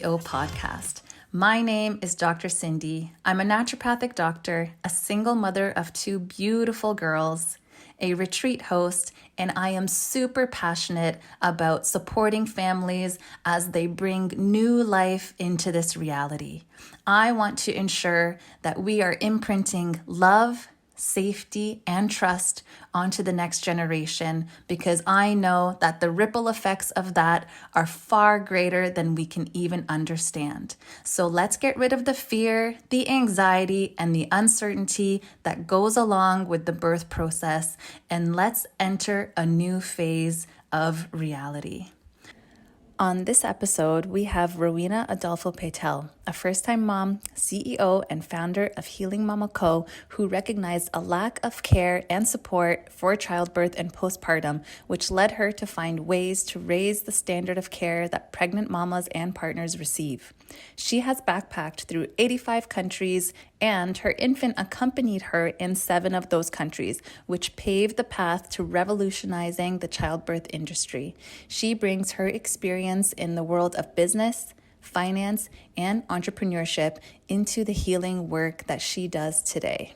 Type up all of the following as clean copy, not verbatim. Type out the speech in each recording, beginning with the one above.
CEO podcast. My name is Dr. Cindy. I'm a naturopathic doctor, a single mother of two beautiful girls, a retreat host, and I am super passionate about supporting families as they bring new life into this reality. I want to ensure that we are imprinting love, safety, and trust onto the next generation because I know that the ripple effects of that are far greater than we can even understand. So let's get rid of the fear, the anxiety, and the uncertainty that goes along with the birth process, and let's enter a new phase of reality. On this episode, we have Rhowena Adolfo Patel, a first-time mom, CEO, and founder of Healing Mama Co., who recognized a lack of care and support for childbirth and postpartum, which led her to find ways to raise the standard of care that pregnant mamas and partners receive. She has backpacked through 85 countries, and her infant accompanied her in 7 of those countries, which paved the path to revolutionizing the childbirth industry. She brings her experience in the world of business, finance, and entrepreneurship into the healing work that she does today.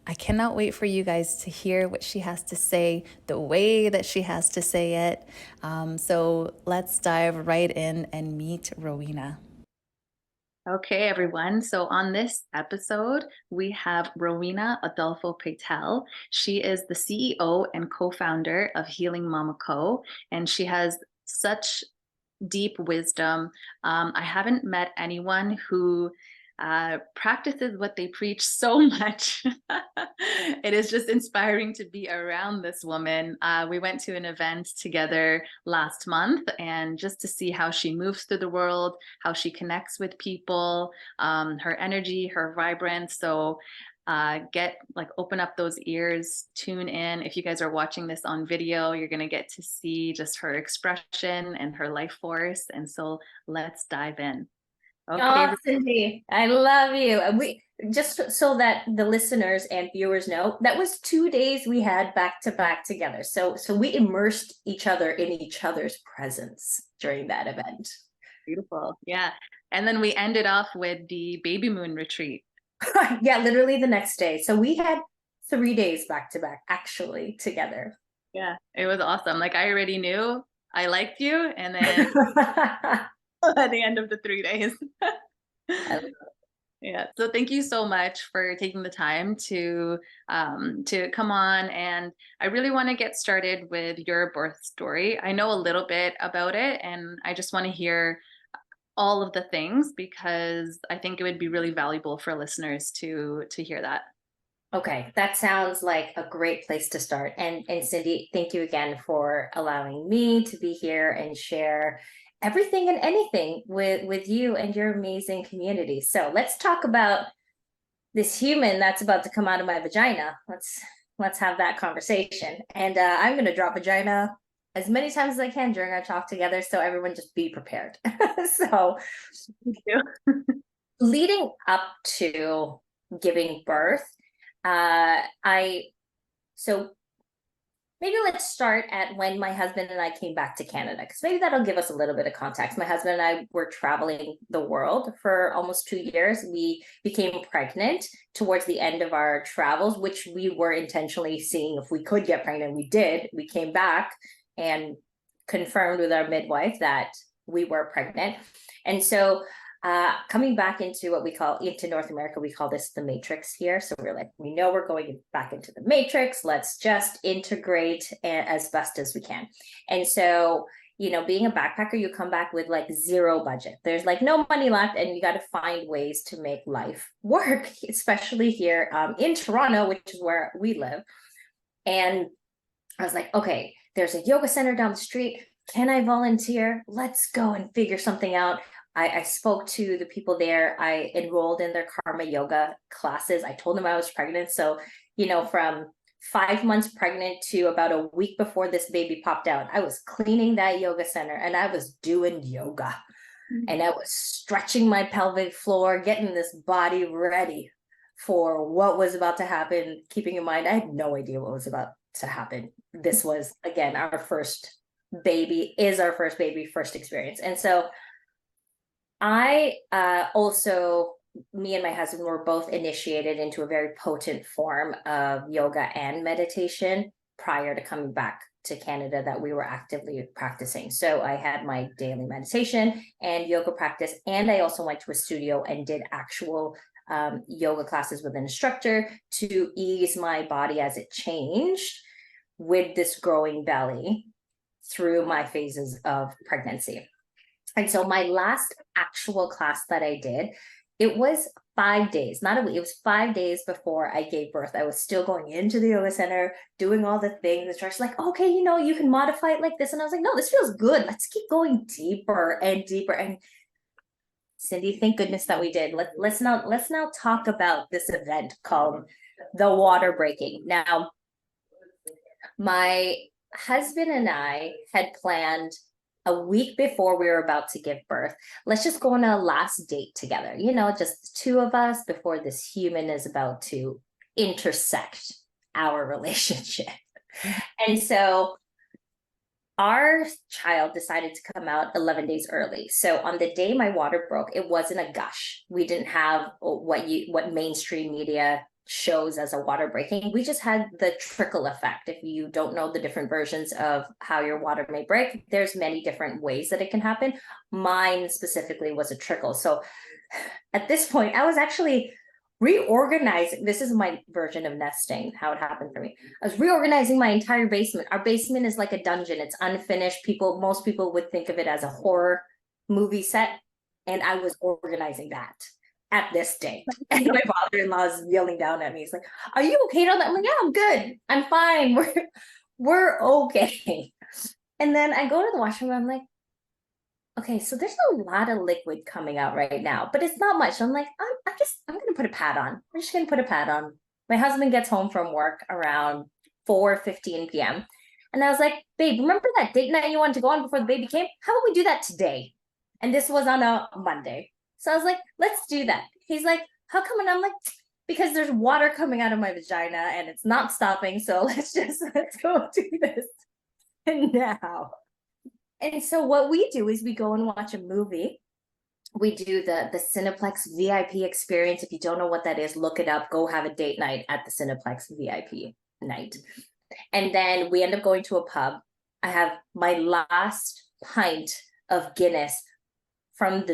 I cannot wait for you guys to hear what she has to say, the way that she has to say it. So let's dive right in and meet Rhowena. Okay, everyone. So on this episode, we have Rhowena Adolfo Patel. She is the CEO and co-founder of Healing Mama Co., and she has such deep wisdom. I haven't met anyone who practices what they preach so much. It is just inspiring to be around this woman. We went to an event together last month, and just to see how she moves through the world, how she connects with people, her energy, her vibrance. So open up those ears, tune in. If you guys are watching this on video, you're going to get to see just her expression and her life force. And so let's dive in. Okay. Oh, Cindy, I love you. We just so that the listeners and viewers know, that was 2 days we had back to back together. So we immersed each other in each other's presence during that event. Beautiful. Yeah. And then we ended off with the baby moon retreat. Yeah, literally the next day. So we had 3 days back to back actually together. Yeah, it was awesome. Like I already knew I liked you, and then at the end of the 3 days. Yeah. So thank you so much for taking the time to come on. And I really want to get started with your birth story. I know a little bit about it, and I just want to hear all of the things because I think it would be really valuable for listeners to hear that. Okay, that sounds like a great place to start. And Cindy, thank you again for allowing me to be here and share everything and anything with you and your amazing community. So let's talk about this human that's about to come out of my vagina. Let's have that conversation. And I'm going to drop vagina as many times as I can during our talk together, so everyone just be prepared. So thank you. Leading up to giving birth, so maybe let's start at when my husband and I came back to Canada, because maybe that'll give us a little bit of context. My husband and I were traveling the world for almost 2 years. We became pregnant towards the end of our travels, which we were intentionally seeing if we could get pregnant. We did. We came back and confirmed with our midwife that we were pregnant. And so coming back into what we call, into North America, we call this the matrix here. So we're like, we know we're going back into the matrix. Let's just integrate as best as we can. And so, you know, being a backpacker, you come back with like zero budget. There's like no money left, and you got to find ways to make life work, especially here in Toronto, which is where we live. And I was like, okay, there's a yoga center down the street. Can I volunteer? Let's go and figure something out. I spoke to the people there. I enrolled in their karma yoga classes. I told them I was pregnant. So, you know, from 5 months pregnant to about a week before this baby popped out, I was cleaning that yoga center and I was doing yoga. And I was stretching my pelvic floor, getting this body ready for what was about to happen. Keeping in mind, I had no idea what was about to happen. This was, again, our first baby, first experience. And so I also, me and my husband were both initiated into a very potent form of yoga and meditation prior to coming back to Canada that we were actively practicing. So I had my daily meditation and yoga practice, and I also went to a studio and did actual yoga classes with an instructor to ease my body as it changed with this growing belly through my phases of pregnancy. And so my last actual class that I did, it was 5 days, not a week. It was 5 days before I gave birth. I was still going into the yoga center, doing all the things. The instructor's like, okay, you can modify it like this. And I was like, no, this feels good. Let's keep going deeper and deeper. And Cindy, thank goodness that we did. Let's now talk about this event called the water breaking. Now, my husband and I had planned a week before we were about to give birth, let's just go on a last date together, just the two of us before this human is about to intersect our relationship. And so our child decided to come out 11 days early. So on the day my water broke, it wasn't a gush. We didn't have what mainstream media shows as a water breaking. We just had the trickle effect. If you don't know the different versions of how your water may break, there's many different ways that it can happen. Mine specifically was a trickle. So at this point, I was actually reorganizing. This is my version of nesting, how it happened for me. I was reorganizing my entire basement. Our basement is like a dungeon. It's unfinished. Most people would think of it as a horror movie set. And I was organizing that at this date. And my father-in-law is yelling down at me. He's like, are you okay on that? I'm like, yeah, I'm good. I'm fine. We're okay. And then I go to the washroom. I'm like, okay, so there's a lot of liquid coming out right now, but it's not much. I'm like, I'm going to put a pad on. I'm just going to put a pad on. My husband gets home from work around 4:15 p.m. And I was like, babe, remember that date night you wanted to go on before the baby came? How about we do that today? And this was on a Monday. So I was like, let's do that. He's like, how come? And I'm like, because there's water coming out of my vagina and it's not stopping. So let's go do this. And now. And so what we do is we go and watch a movie. We do the Cineplex VIP experience. If you don't know what that is, look it up. Go have a date night at the Cineplex VIP night. And then we end up going to a pub. I have my last pint of Guinness from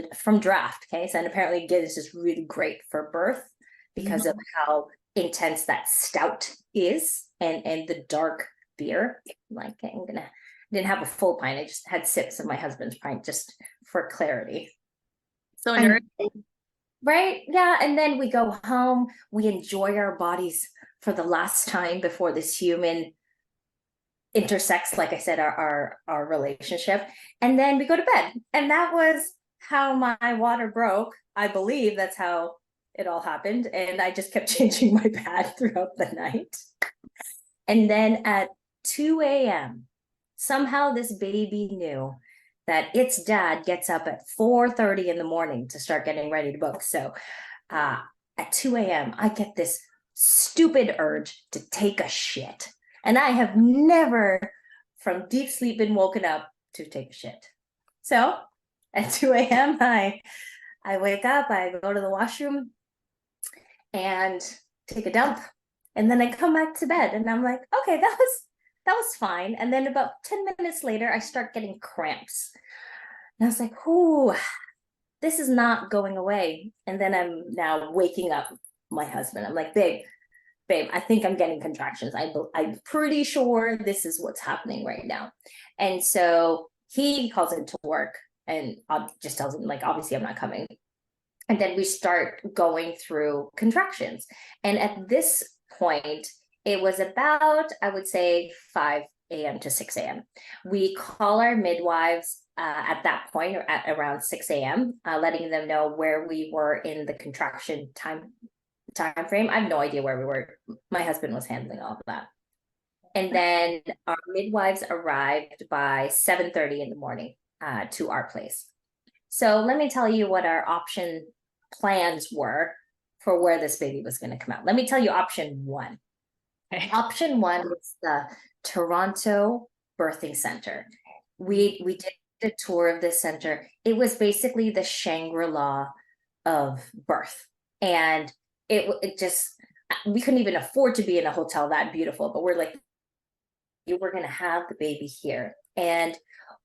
draft. Okay. So, and apparently Guinness is really great for birth because of how intense that stout is and the dark beer. Like, didn't have a full pint. I just had sips of my husband's pint just for clarity. So right? Yeah. And then we go home, we enjoy our bodies for the last time before this human intersects, like I said, our relationship. And then we go to bed. And that was how my water broke. I believe that's how it all happened. And I just kept changing my pad throughout the night. And then at 2 a.m., somehow this baby knew that its dad gets up at 4:30 in the morning to start getting ready to book. So at 2 a.m., I get this stupid urge to take a shit. And I have never from deep sleep been woken up to take a shit. So at 2 a.m., I wake up, I go to the washroom and take a dump. And then I come back to bed and I'm like, okay, that was fine. And then about 10 minutes later, I start getting cramps. And I was like, ooh, this is not going away. And then I'm now waking up my husband. I'm like, babe, I think I'm getting contractions. I'm pretty sure this is what's happening right now. And so he calls into work and just tells him, like, obviously I'm not coming. And then we start going through contractions. And at this point, it was about, I would say, 5 a.m. to 6 a.m. We call our midwives at that point, or at around 6 a.m., letting them know where we were in the contraction time frame. I have no idea where we were. My husband was handling all of that. And then our midwives arrived by 7:30 in the morning to our place. So let me tell you what our option plans were for where this baby was going to come out. Let me tell you option one. Okay. Option one was the Toronto Birthing Center. We did the tour of this center. It was basically the Shangri-La of birth. And it just, we couldn't even afford to be in a hotel that beautiful, but we're like, you were going to have the baby here. And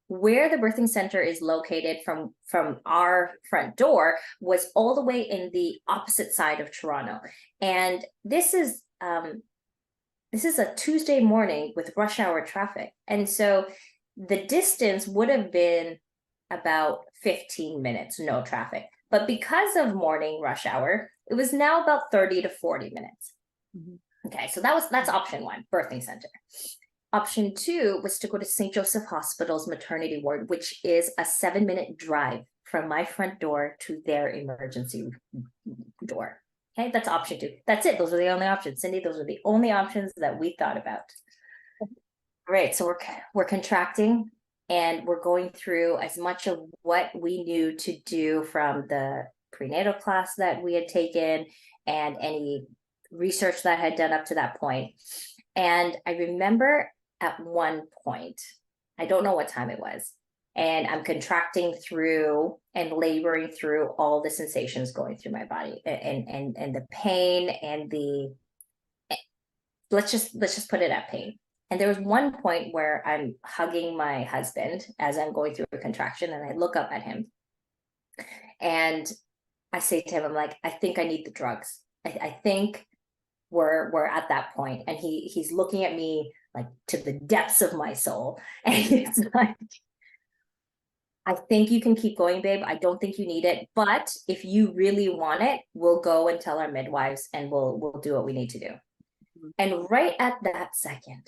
where the birthing center is located from our front door was all the way in the opposite side of Toronto. And this is a Tuesday morning with rush hour traffic. And so the distance would have been about 15 minutes, no traffic. But because of morning rush hour, it was now about 30 to 40 minutes. Mm-hmm. Okay, so that's option one, birthing center. Option two was to go to St. Joseph Hospital's maternity ward, which is a 7-minute drive from my front door to their emergency door. Okay, that's option two. That's it. Those are the only options. Cindy, those are the only options that we thought about. Great. So we're contracting and we're going through as much of what we knew to do from the prenatal class that we had taken and any research that I had done up to that point. And I remember at one point, I don't know what time it was, and I'm contracting through and laboring through all the sensations going through my body and the pain and the, let's just put it at pain. And there was one point where I'm hugging my husband as I'm going through a contraction, and I look up at him and I say to him, I'm like, I think I need the drugs. I think we're at that point. And he's looking at me like to the depths of my soul. And he's like, I think you can keep going, babe. I don't think you need it. But if you really want it, we'll go and tell our midwives and we'll do what we need to do. Mm-hmm. And right at that second,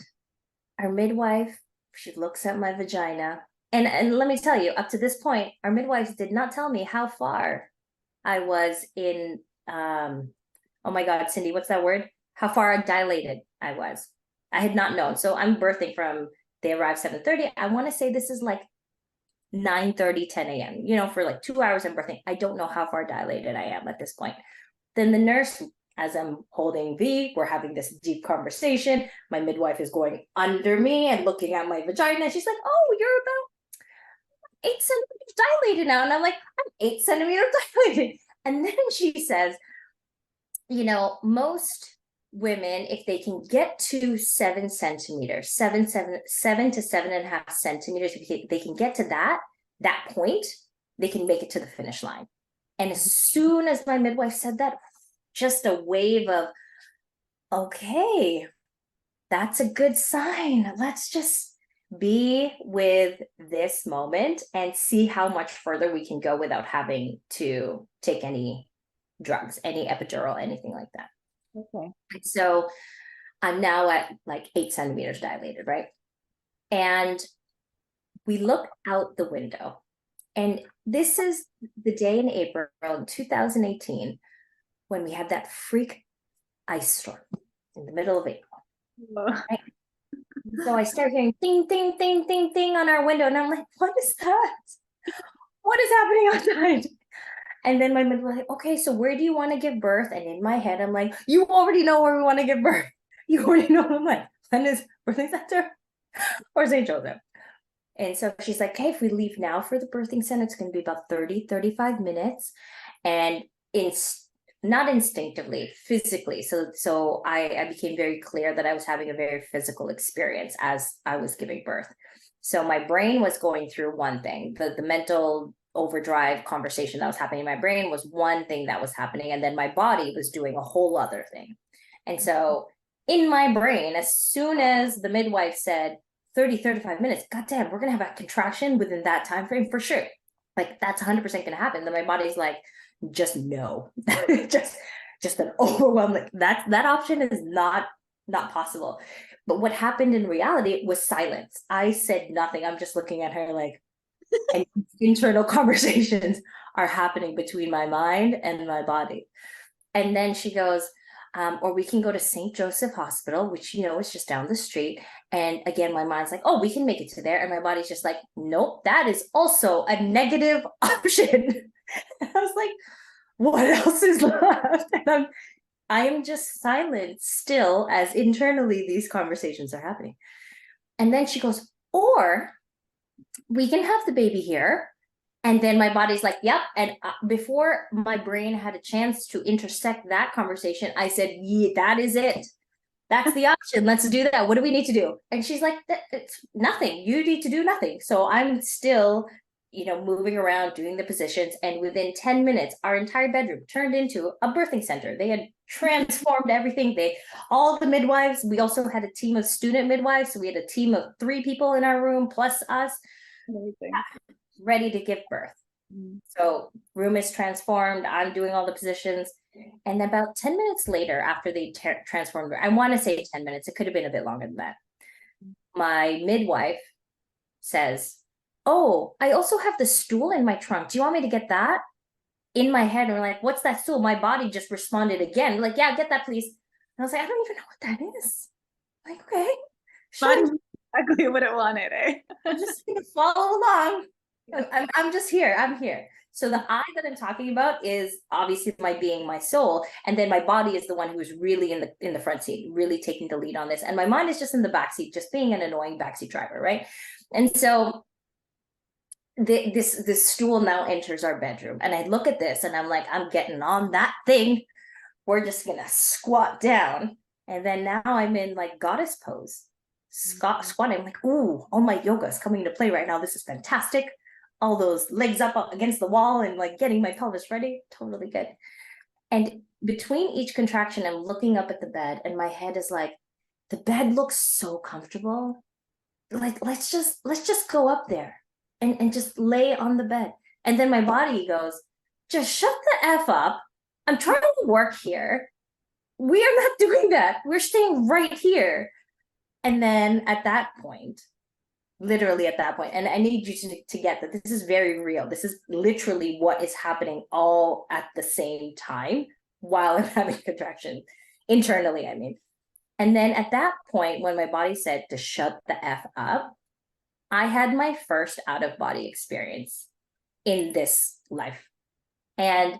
our midwife, she looks at my vagina. And let me tell you, up to this point, our midwives did not tell me how far I was in, oh my God, Cindy, what's that word? How far dilated I was. I had not known. So I'm birthing from, they arrived 7:30. I want to say this is like 9:30, 10 a.m. You know, for like 2 hours I'm birthing. I don't know how far dilated I am at this point. Then the nurse, as I'm holding V, we're having this deep conversation. My midwife is going under me and looking at my vagina. She's like, oh, you're about 8 centimeters dilated now. And I'm like, I'm 8 centimeters dilated. And then she says, you know, most women, if they can get to 7 centimeters, 7 to 7.5 centimeters, if they can get to that point, they can make it to the finish line. And as soon as my midwife said that, just a wave of, okay, that's a good sign. Let's just be with this moment and see how much further we can go without having to take any drugs, any epidural, anything like that. Okay. So I'm now at like 8 centimeters dilated, right? And we look out the window, and this is the day in April in 2018 when we had that freak ice storm in the middle of April. Right? So I start hearing ding, ding, ding, ding, ding on our window, and I'm like, what is that? What is happening outside? And then my midwife, like, okay, so where do you want to give birth? And in my head, I'm like, you already know where we want to give birth. You already know. I'm like, when is birthing center or St. Joseph? And so she's like, okay, if we leave now for the birthing center, it's going to be about 30, 35 minutes. And not instinctively, physically. So I became very clear that I was having a very physical experience as I was giving birth. So my brain was going through one thing, the mental overdrive conversation that was happening in my brain was one thing that was happening. And then my body was doing a whole other thing. And so in my brain, as soon as the midwife said 30, 35 minutes, goddamn, we're going to have a contraction within that time frame for sure. Like that's 100% going to happen. Then my body's like, just no, just an overwhelm. Like that option is not possible. But what happened in reality was silence. I said nothing. I'm just looking at her like, and internal conversations are happening between my mind and my body. And then she goes, or we can go to St. Joseph Hospital, which, you know, is just down the street. And again, my mind's like, oh, we can make it to there. And my body's just like, nope, that is also a negative option. And I was like, what else is left? And I am just silent still as internally these conversations are happening. And then she goes, or we can have the baby here. And then my body's like, yep. And before my brain had a chance to intersect that conversation, I said, yeah, that is it. That's the option. Let's do that. What do we need to do? And she's like, it's nothing. You need to do nothing. So I'm still, moving around, doing the positions. And within 10 minutes, our entire bedroom turned into a birthing center. They had transformed everything. All the midwives, we also had a team of student midwives. So we had a team of 3 people in our room, plus us. Amazing. Ready to give birth. So room is transformed. I'm doing all the positions. And about 10 minutes later, after they transformed, I want to say 10 minutes, it could have been a bit longer than that. My midwife says, oh, I also have the stool in my trunk. Do you want me to get that? In my head, we're like, what's that stool? My body just responded again. Like, yeah, get that, please. And I was like, I don't even know what that is. Like, okay. Sure. Exactly what it wanted, eh? I'm just gonna follow along. I'm just here. I'm here. So the I that I'm talking about is obviously my being, my soul, and then my body is the one who is really in the front seat, really taking the lead on this, and my mind is just in the back seat, just being an annoying backseat driver, right? And so this stool now enters our bedroom, and I look at this, and I'm like, I'm getting on that thing. We're just gonna squat down, and then now I'm in like goddess pose, squatting. I'm like, ooh, all my yoga is coming into play right now. This is fantastic. All those legs up against the wall and like getting my pelvis ready. Totally good. And between each contraction, I'm looking up at the bed, and my head is like, the bed looks so comfortable. Like, let's just go up there and just lay on the bed. And then my body goes, just shut the F up. I'm trying to work here. We are not doing that. We're staying right here. And then at that point, literally at that point, and I need you to get that this is very real. This is literally what is happening all at the same time while I'm having contraction internally, I mean. And then at that point, when my body said to shut the F up, I had my first out-of-body experience in this life. And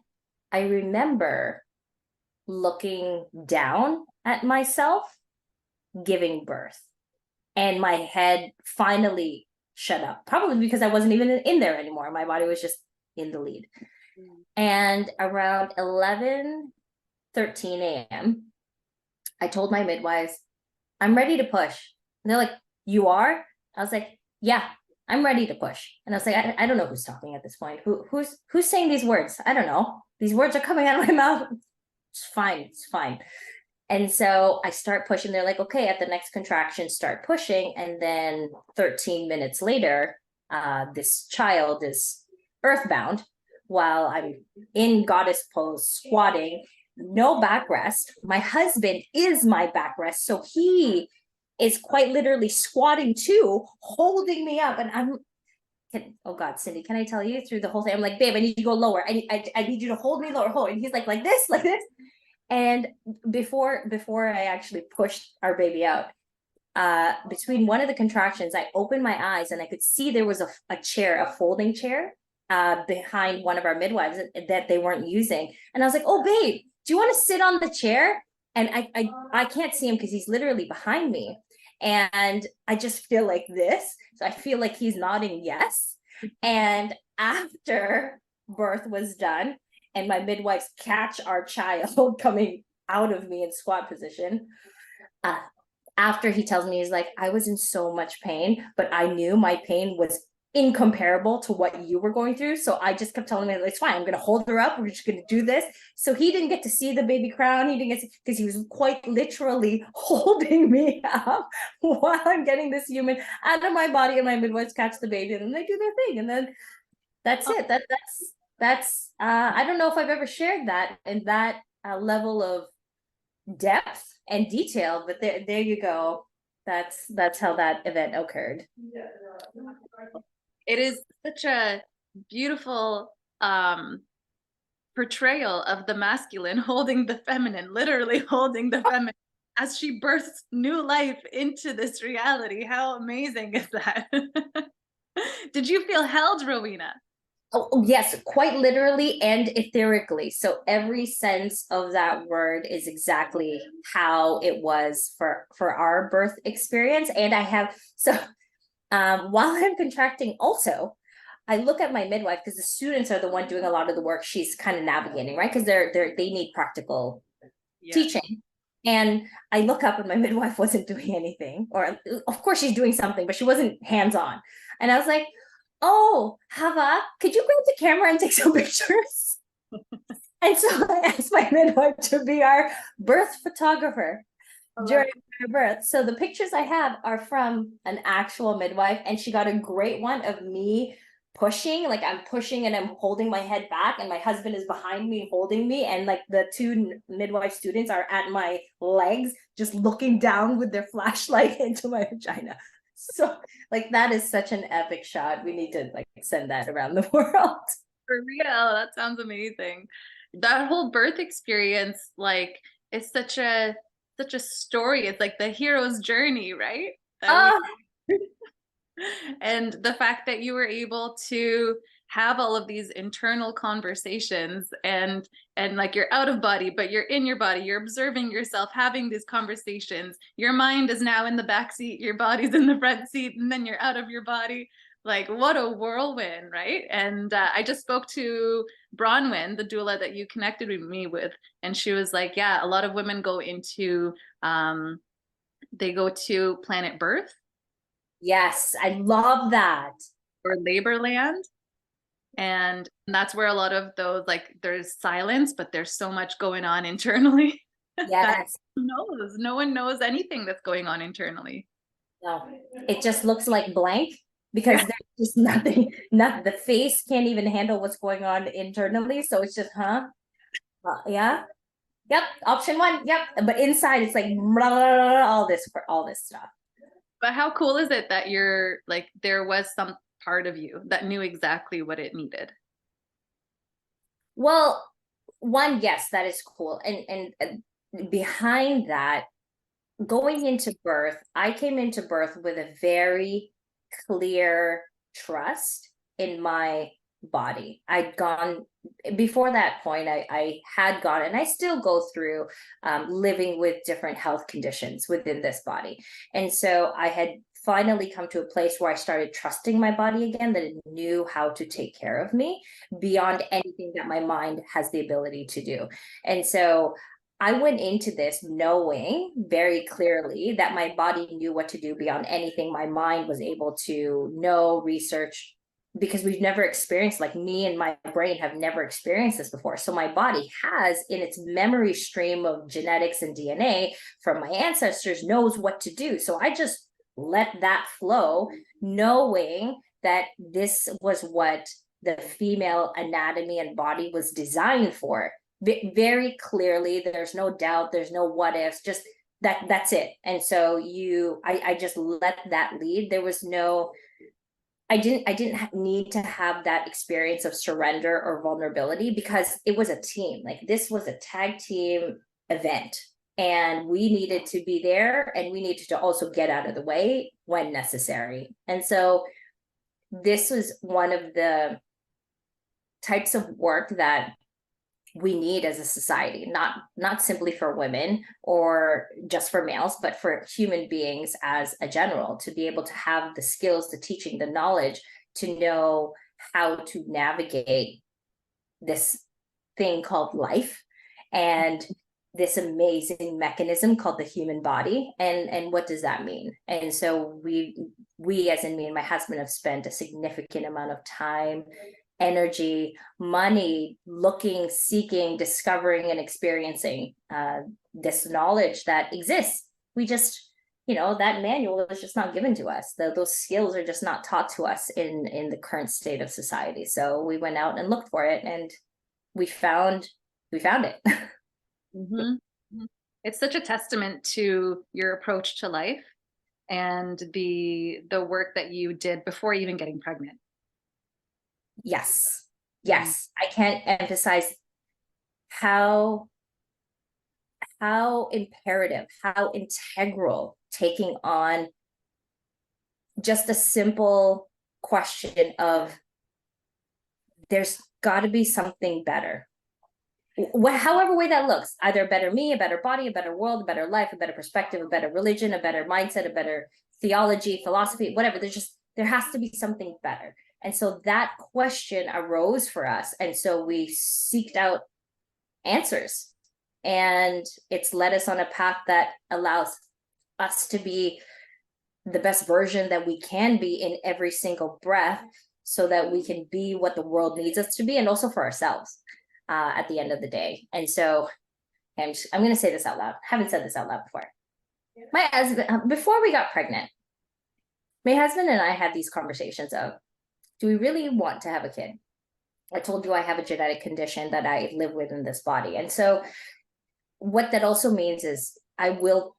I remember looking down at myself giving birth, and my head finally shut up, probably because I wasn't even in there anymore. My body was just in the lead. And around 11:13 a.m., I told my midwives, I'm ready to push. And they're like, you are? I was like, yeah, I'm ready to push. And I was like, I don't know who's talking at this point. Who's saying these words? I don't know. These words are coming out of my mouth. It's fine. It's fine. And so I start pushing. They're like, okay, at the next contraction, start pushing. And then 13 minutes later, this child is earthbound while I'm in goddess pose, squatting, no backrest. My husband is my backrest. So he is quite literally squatting too, holding me up. And oh God, Cindy, can I tell you through the whole thing? I'm like, babe, I need you to go lower. I need you to hold me lower. Hold. And he's like this, like this. And before I actually pushed our baby out, between one of the contractions, I opened my eyes and I could see there was a chair, a folding chair, behind one of our midwives that they weren't using. And I was like, oh, babe, do you want to sit on the chair? And I can't see him because he's literally behind me. And I just feel like this. So I feel like he's nodding yes. And after birth was done, and my midwives catch our child coming out of me in squat position, after he tells me, he's like, I was in so much pain, but I knew my pain was incomparable to what you were going through. So I just kept telling him, it's fine. I'm going to hold her up. We're just going to do this. So he didn't get to see the baby crown. He didn't get to, because he was quite literally holding me up while I'm getting this human out of my body, and my midwives catch the baby and then they do their thing. And then that's it. That's I don't know if I've ever shared that in that level of depth and detail, but there you go. That's how that event occurred. It is such a beautiful portrayal of the masculine holding the feminine, literally holding the feminine as she births new life into this reality. How amazing is that? Did you feel held, Rowena? Oh, yes, quite literally and etherically. So every sense of that word is exactly how it was for our birth experience. And I have, so While I'm contracting also, I look at my midwife because the students are the one doing a lot of the work. She's kind of navigating, right? Because they need practical Yeah. teaching. And I look up and my midwife wasn't doing anything, or of course she's doing something, but she wasn't hands-on. And I was like, oh, Hava, could you grab the camera and take some pictures? And so I asked my midwife to be our birth photographer during my birth. So the pictures I have are from an actual midwife, and she got a great one of me pushing, like I'm pushing and I'm holding my head back, and my husband is behind me holding me, and like the two midwife students are at my legs, just looking down with their flashlight into my vagina. So like that is such an epic shot. We need to like send that around the world. For real, that sounds amazing. That whole birth experience, like, is such a story. It's like the hero's journey, right? That we Oh, and the fact that you were able to have all of these internal conversations and like you're out of body but you're in your body, you're observing yourself having these conversations, your mind is now in the back seat, your body's in the front seat, and then you're out of your body. Like, what a whirlwind, right? And I just spoke to Bronwyn, the doula that you connected with me with, and she was like, yeah, a lot of women go into they go to planet birth yes, I love that. or labor land. And that's where a lot of those, like, there's silence, but there's so much going on internally that Yes. no one knows anything that's going on internally. No, it just looks like blank because Yeah. there's just nothing, not the face can't even handle what's going on internally. So it's just, huh? Yeah. Yep. Option one. Yep. But inside it's like blah, blah, blah, blah, all this stuff. But how cool is it that you're like, there was some part of you that knew exactly what it needed? Well, one, yes, that is cool. And behind that, going into birth, I came into birth with a very clear trust in my body. I'd gone before that point, I had gone, and I still go through living with different health conditions within this body. And so I had finally come to a place where I started trusting my body again, that it knew how to take care of me beyond anything that my mind has the ability to do. And so I went into this knowing very clearly that my body knew what to do beyond anything my mind was able to know, research, because we've never experienced, like me and my brain have never experienced this before. So my body has in its memory stream of genetics and DNA from my ancestors knows what to do. So I just let that flow, knowing that this was what the female anatomy and body was designed for very clearly. There's no doubt, there's no what ifs, just that's it. And so I just let that lead. There was no, I didn't need to have that experience of surrender or vulnerability because it was a team. Like this was a tag team event, and we needed to be there, and we needed to also get out of the way when necessary. And so this was one of the types of work that we need as a society, not simply for women or just for males, but for human beings as a general, to be able to have the skills, the teaching, the knowledge to know how to navigate this thing called life and this amazing mechanism called the human body. And what does that mean? And so we as in me and my husband have spent a significant amount of time, energy, money, looking, seeking, discovering, and experiencing this knowledge that exists. We just, that manual is just not given to us. Those skills are just not taught to us in the current state of society. So we went out and looked for it, and we found it. Mhm. It's such a testament to your approach to life and the work that you did before even getting pregnant. Yes. Mhm. Yes. I can't emphasize how imperative, how integral taking on just a simple question of there's got to be something better. However way that looks, either a better me, a better body, a better world, a better life, a better perspective, a better religion, a better mindset, a better theology, philosophy, whatever. There has to be something better. And so that question arose for us. And so we seeked out answers. And it's led us on a path that allows us to be the best version that we can be in every single breath, so that we can be what the world needs us to be, and also for ourselves at the end of the day. And so I'm going to say this out loud. I haven't said this out loud before. My husband, before we got pregnant, my husband and I had these conversations of, do we really want to have a kid? I told you I have a genetic condition that I live with in this body. And so what that also means is I will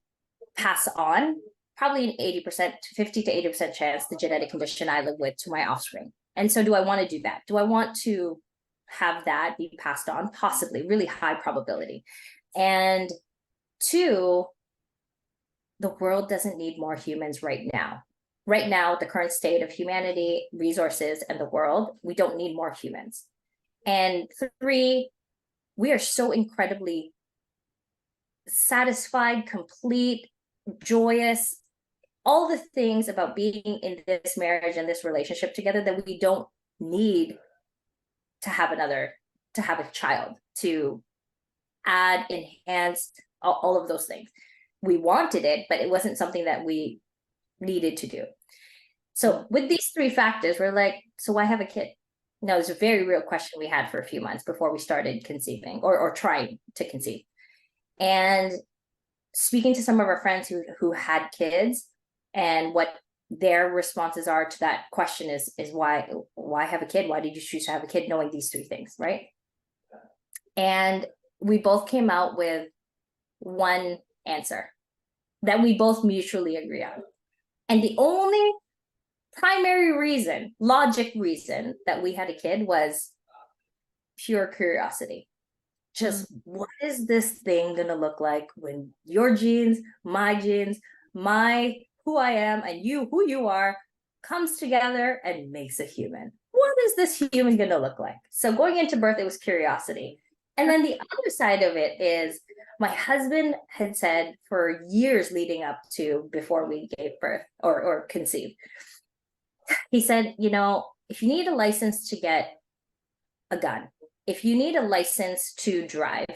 pass on probably an 80% to 50 to 80% chance the genetic condition I live with to my offspring. And so do I want to do that? Do I want to have that be passed on? Possibly, really high probability. And two, the world doesn't need more humans right now. Right now, the current state of humanity, resources, and the world, we don't need more humans. And three, we are so incredibly satisfied, complete, joyous, all the things about being in this marriage and this relationship together, that we don't need to have a child, to add, enhance, all of those things. We wanted it, but it wasn't something that we needed to do. So with these three factors, we're like, so why have a kid? Now, it's a very real question we had for a few months before we started conceiving or trying to conceive. And speaking to some of our friends who had kids, and what their responses are to that question is why have a kid? Why did you choose to have a kid, knowing these three things, right? And we both came out with one answer that we both mutually agree on. And the only primary reason, logic reason that we had a kid was pure curiosity. Just what is this thing going to look like when your genes, my who I am, and you, who you are, comes together and makes a human? What is this human going to look like? So going into birth, it was curiosity. And then the other side of it is, my husband had said for years leading up to before we gave birth or conceived, he said, if you need a license to get a gun, if you need a license to drive,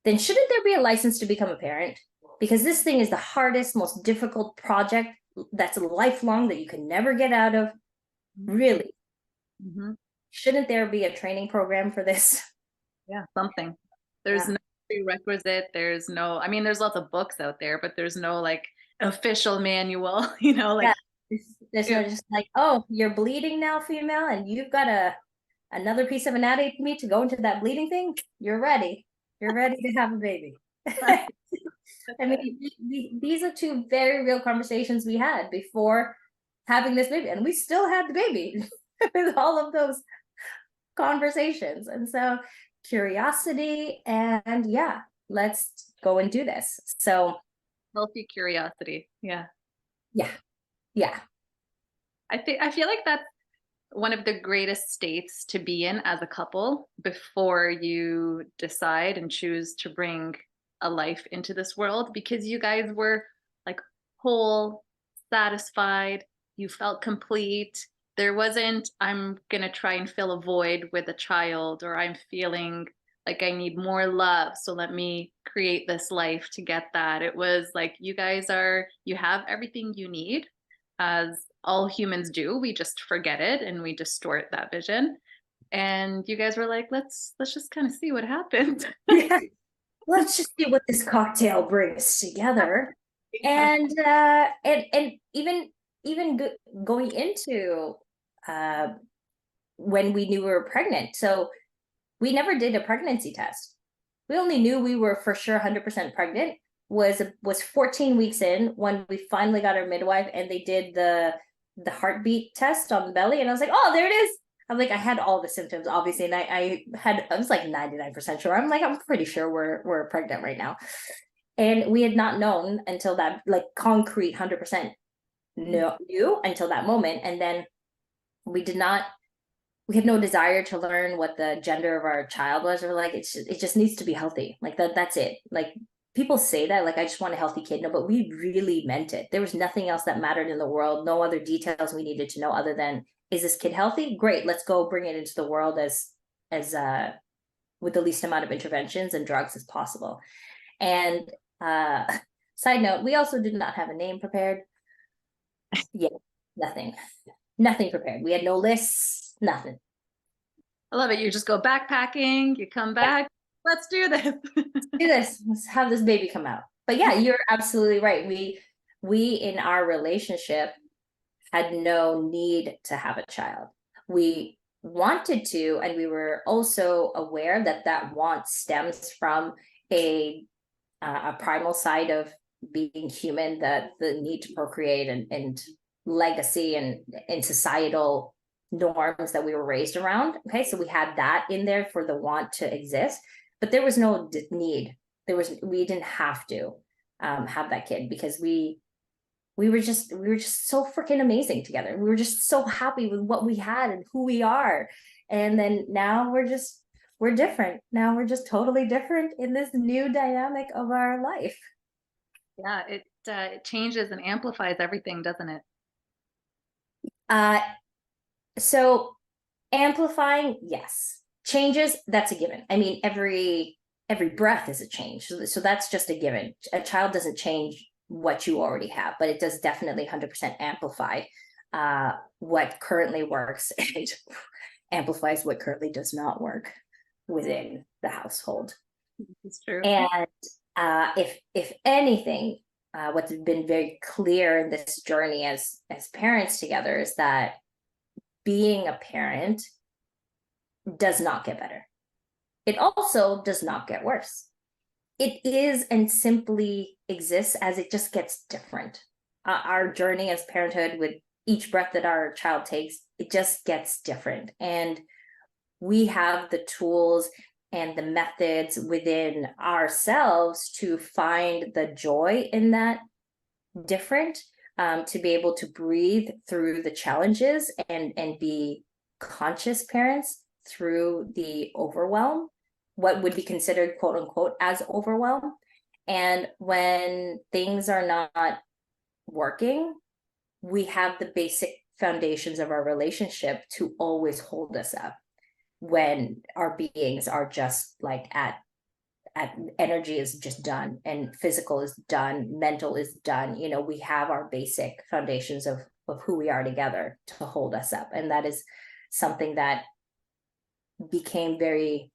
then shouldn't there be a license to become a parent? Because this thing is the hardest, most difficult project that's lifelong, that you can never get out of. Really. Mm-hmm. Shouldn't there be a training program for this? Yeah, something. There's no prerequisite. There's no, there's lots of books out there, but there's no like official manual, There's no just like, oh, you're bleeding now, female, and you've got another piece of anatomy to go into that bleeding thing. You're ready to have a baby. These are two very real conversations we had before having this baby, and we still had the baby with all of those conversations. And so curiosity, and let's go and do this. So healthy curiosity. Yeah. I feel like that's one of the greatest states to be in as a couple before you decide and choose to bring a life into this world, because you guys were like whole, satisfied, you felt complete. There wasn't, I'm gonna try and fill a void with a child, or I'm feeling like I need more love, so let me create this life to get that. It was like, you have everything you need, as all humans do. We just forget it and we distort that vision. And you guys were like, let's just kind of see what happens. Let's just see what this cocktail brings together. And even going into when we knew we were pregnant. So we never did a pregnancy test. We only knew we were for sure 100% pregnant was 14 weeks in when we finally got our midwife, and they did the heartbeat test on the belly, and I was like, oh, there it is. I'm like, I had all the symptoms, obviously, and I was like 99% sure. I'm like, I'm pretty sure we're pregnant right now. And we had not known until that, like, concrete 100% knew until that moment. And then we had no desire to learn what the gender of our child was. Or like, it just needs to be healthy. Like that's it. Like, people say that, like, I just want a healthy kid. No, but we really meant it. There was nothing else that mattered in the world, no other details we needed to know other than, is this kid healthy? Great, let's go bring it into the world as with the least amount of interventions and drugs as possible. And side note, we also did not have a name prepared. Yeah, nothing prepared. We had no lists, nothing. I love it. You just go backpacking, you come back, let's do this. Do this, let's have this baby come out. But yeah, you're absolutely right. We in our relationship had no need to have a child. We wanted to, and we were also aware that that want stems from a primal side of being human, that the need to procreate and legacy and societal norms that we were raised around. Okay, so we had that in there for the want to exist, but there was no need. We didn't have to have that kid because we were just so freaking amazing together. We were just so happy with what we had and who we are. And then now we're different. Now we're just totally different in this new dynamic of our life. Yeah, it changes and amplifies everything, doesn't it? So amplifying, yes. Changes, that's a given. I mean, every breath is a change. So that's just a given. A child doesn't change what you already have, but it does definitely 100% amplify what currently works and amplifies what currently does not work within the household. It's true. And if anything, what's been very clear in this journey as parents together is that being a parent does not get better. It also does not get worse. It is and simply exists as it just gets different. Our journey as parenthood, with each breath that our child takes, it just gets different. And we have the tools and the methods within ourselves to find the joy in that different, to be able to breathe through the challenges and be conscious parents through the overwhelm, what would be considered quote unquote as overwhelm. And when things are not working, we have the basic foundations of our relationship to always hold us up when our beings are just like at energy is just done and physical is done, mental is done. You know, we have our basic foundations of who we are together to hold us up. And that is something that became very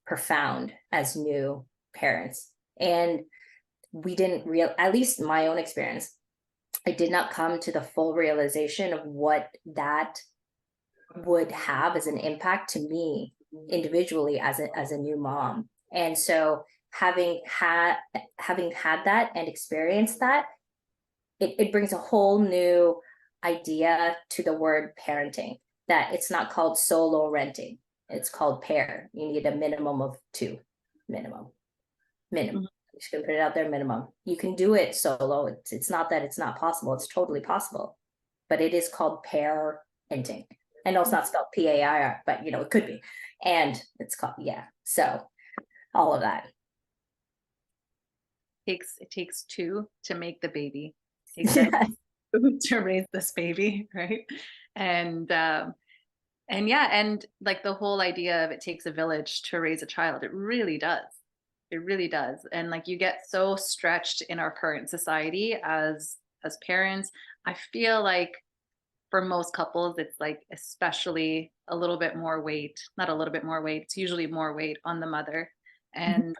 profound as new parents. And we didn't at least my own experience, I did not come to the full realization of what that would have as an impact to me individually as a new mom. And so having had that and experienced that, it brings a whole new idea to the word parenting, that it's not called solo renting, it's called pair. You need a minimum of 2. minimum Mm-hmm. I'm just gonna put it out there, minimum. You can do it solo. It's not that it's not possible, it's totally possible, but it is called parenting. I know it's not spelled PAIR, but you know, it could be. And it's called, yeah. So all of that. It takes 2 to make the baby. It takes Yeah. 2 to raise this baby, right? And yeah, and like the whole idea of it takes a village to raise a child, it really does. It really does. And like you get so stretched in our current society as parents. I feel like for most couples, it's like especially a little bit more weight, not a little bit more weight, it's usually more weight on the mother. And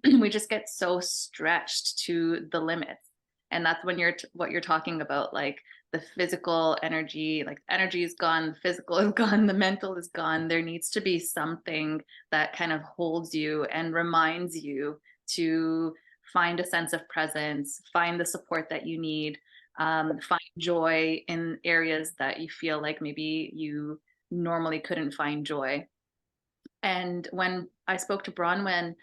we just get so stretched to the limits. And that's when what you're talking about, like the physical energy, like energy is gone, the physical is gone, the mental is gone. There needs to be something that kind of holds you and reminds you to find a sense of presence, find the support that you need, find joy in areas that you feel like maybe you normally couldn't find joy. And when I spoke to Bronwyn,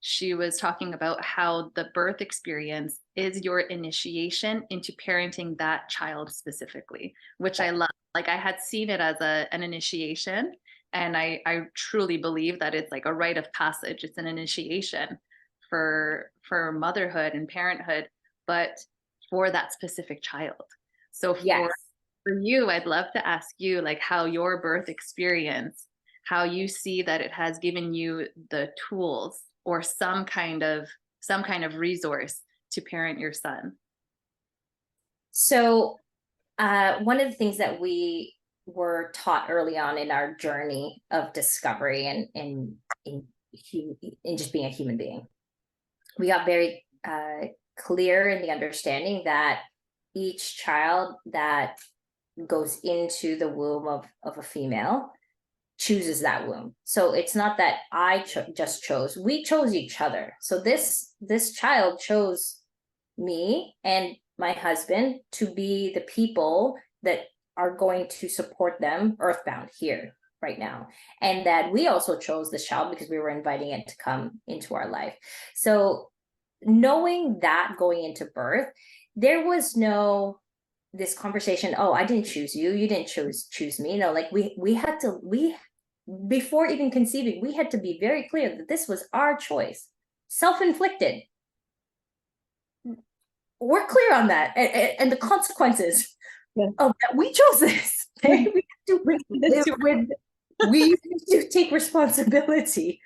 she was talking about how the birth experience is your initiation into parenting that child specifically, which I love. Like I had seen it as an initiation, and I truly believe that it's like a rite of passage. It's an initiation for motherhood and parenthood, but for that specific child. So Yes. for you, I'd love to ask you like how your birth experience, how you see that it has given you the tools or some kind of resource to parent your son. So one of the things that we were taught early on in our journey of discovery and in just being a human being, we got very clear in the understanding that each child that goes into the womb of a female chooses that womb. So it's not that I just chose, we chose each other. So this child chose me and my husband to be the people that are going to support them earthbound here right now, and that we also chose this child because we were inviting it to come into our life. So knowing that going into birth, there was no this conversation, oh, I didn't choose you, you didn't choose me. No, like we had to, we before even conceiving, we had to be very clear that this was our choice, self-inflicted. We're clear on that, and the consequences of that. We chose this. Okay? We have to take responsibility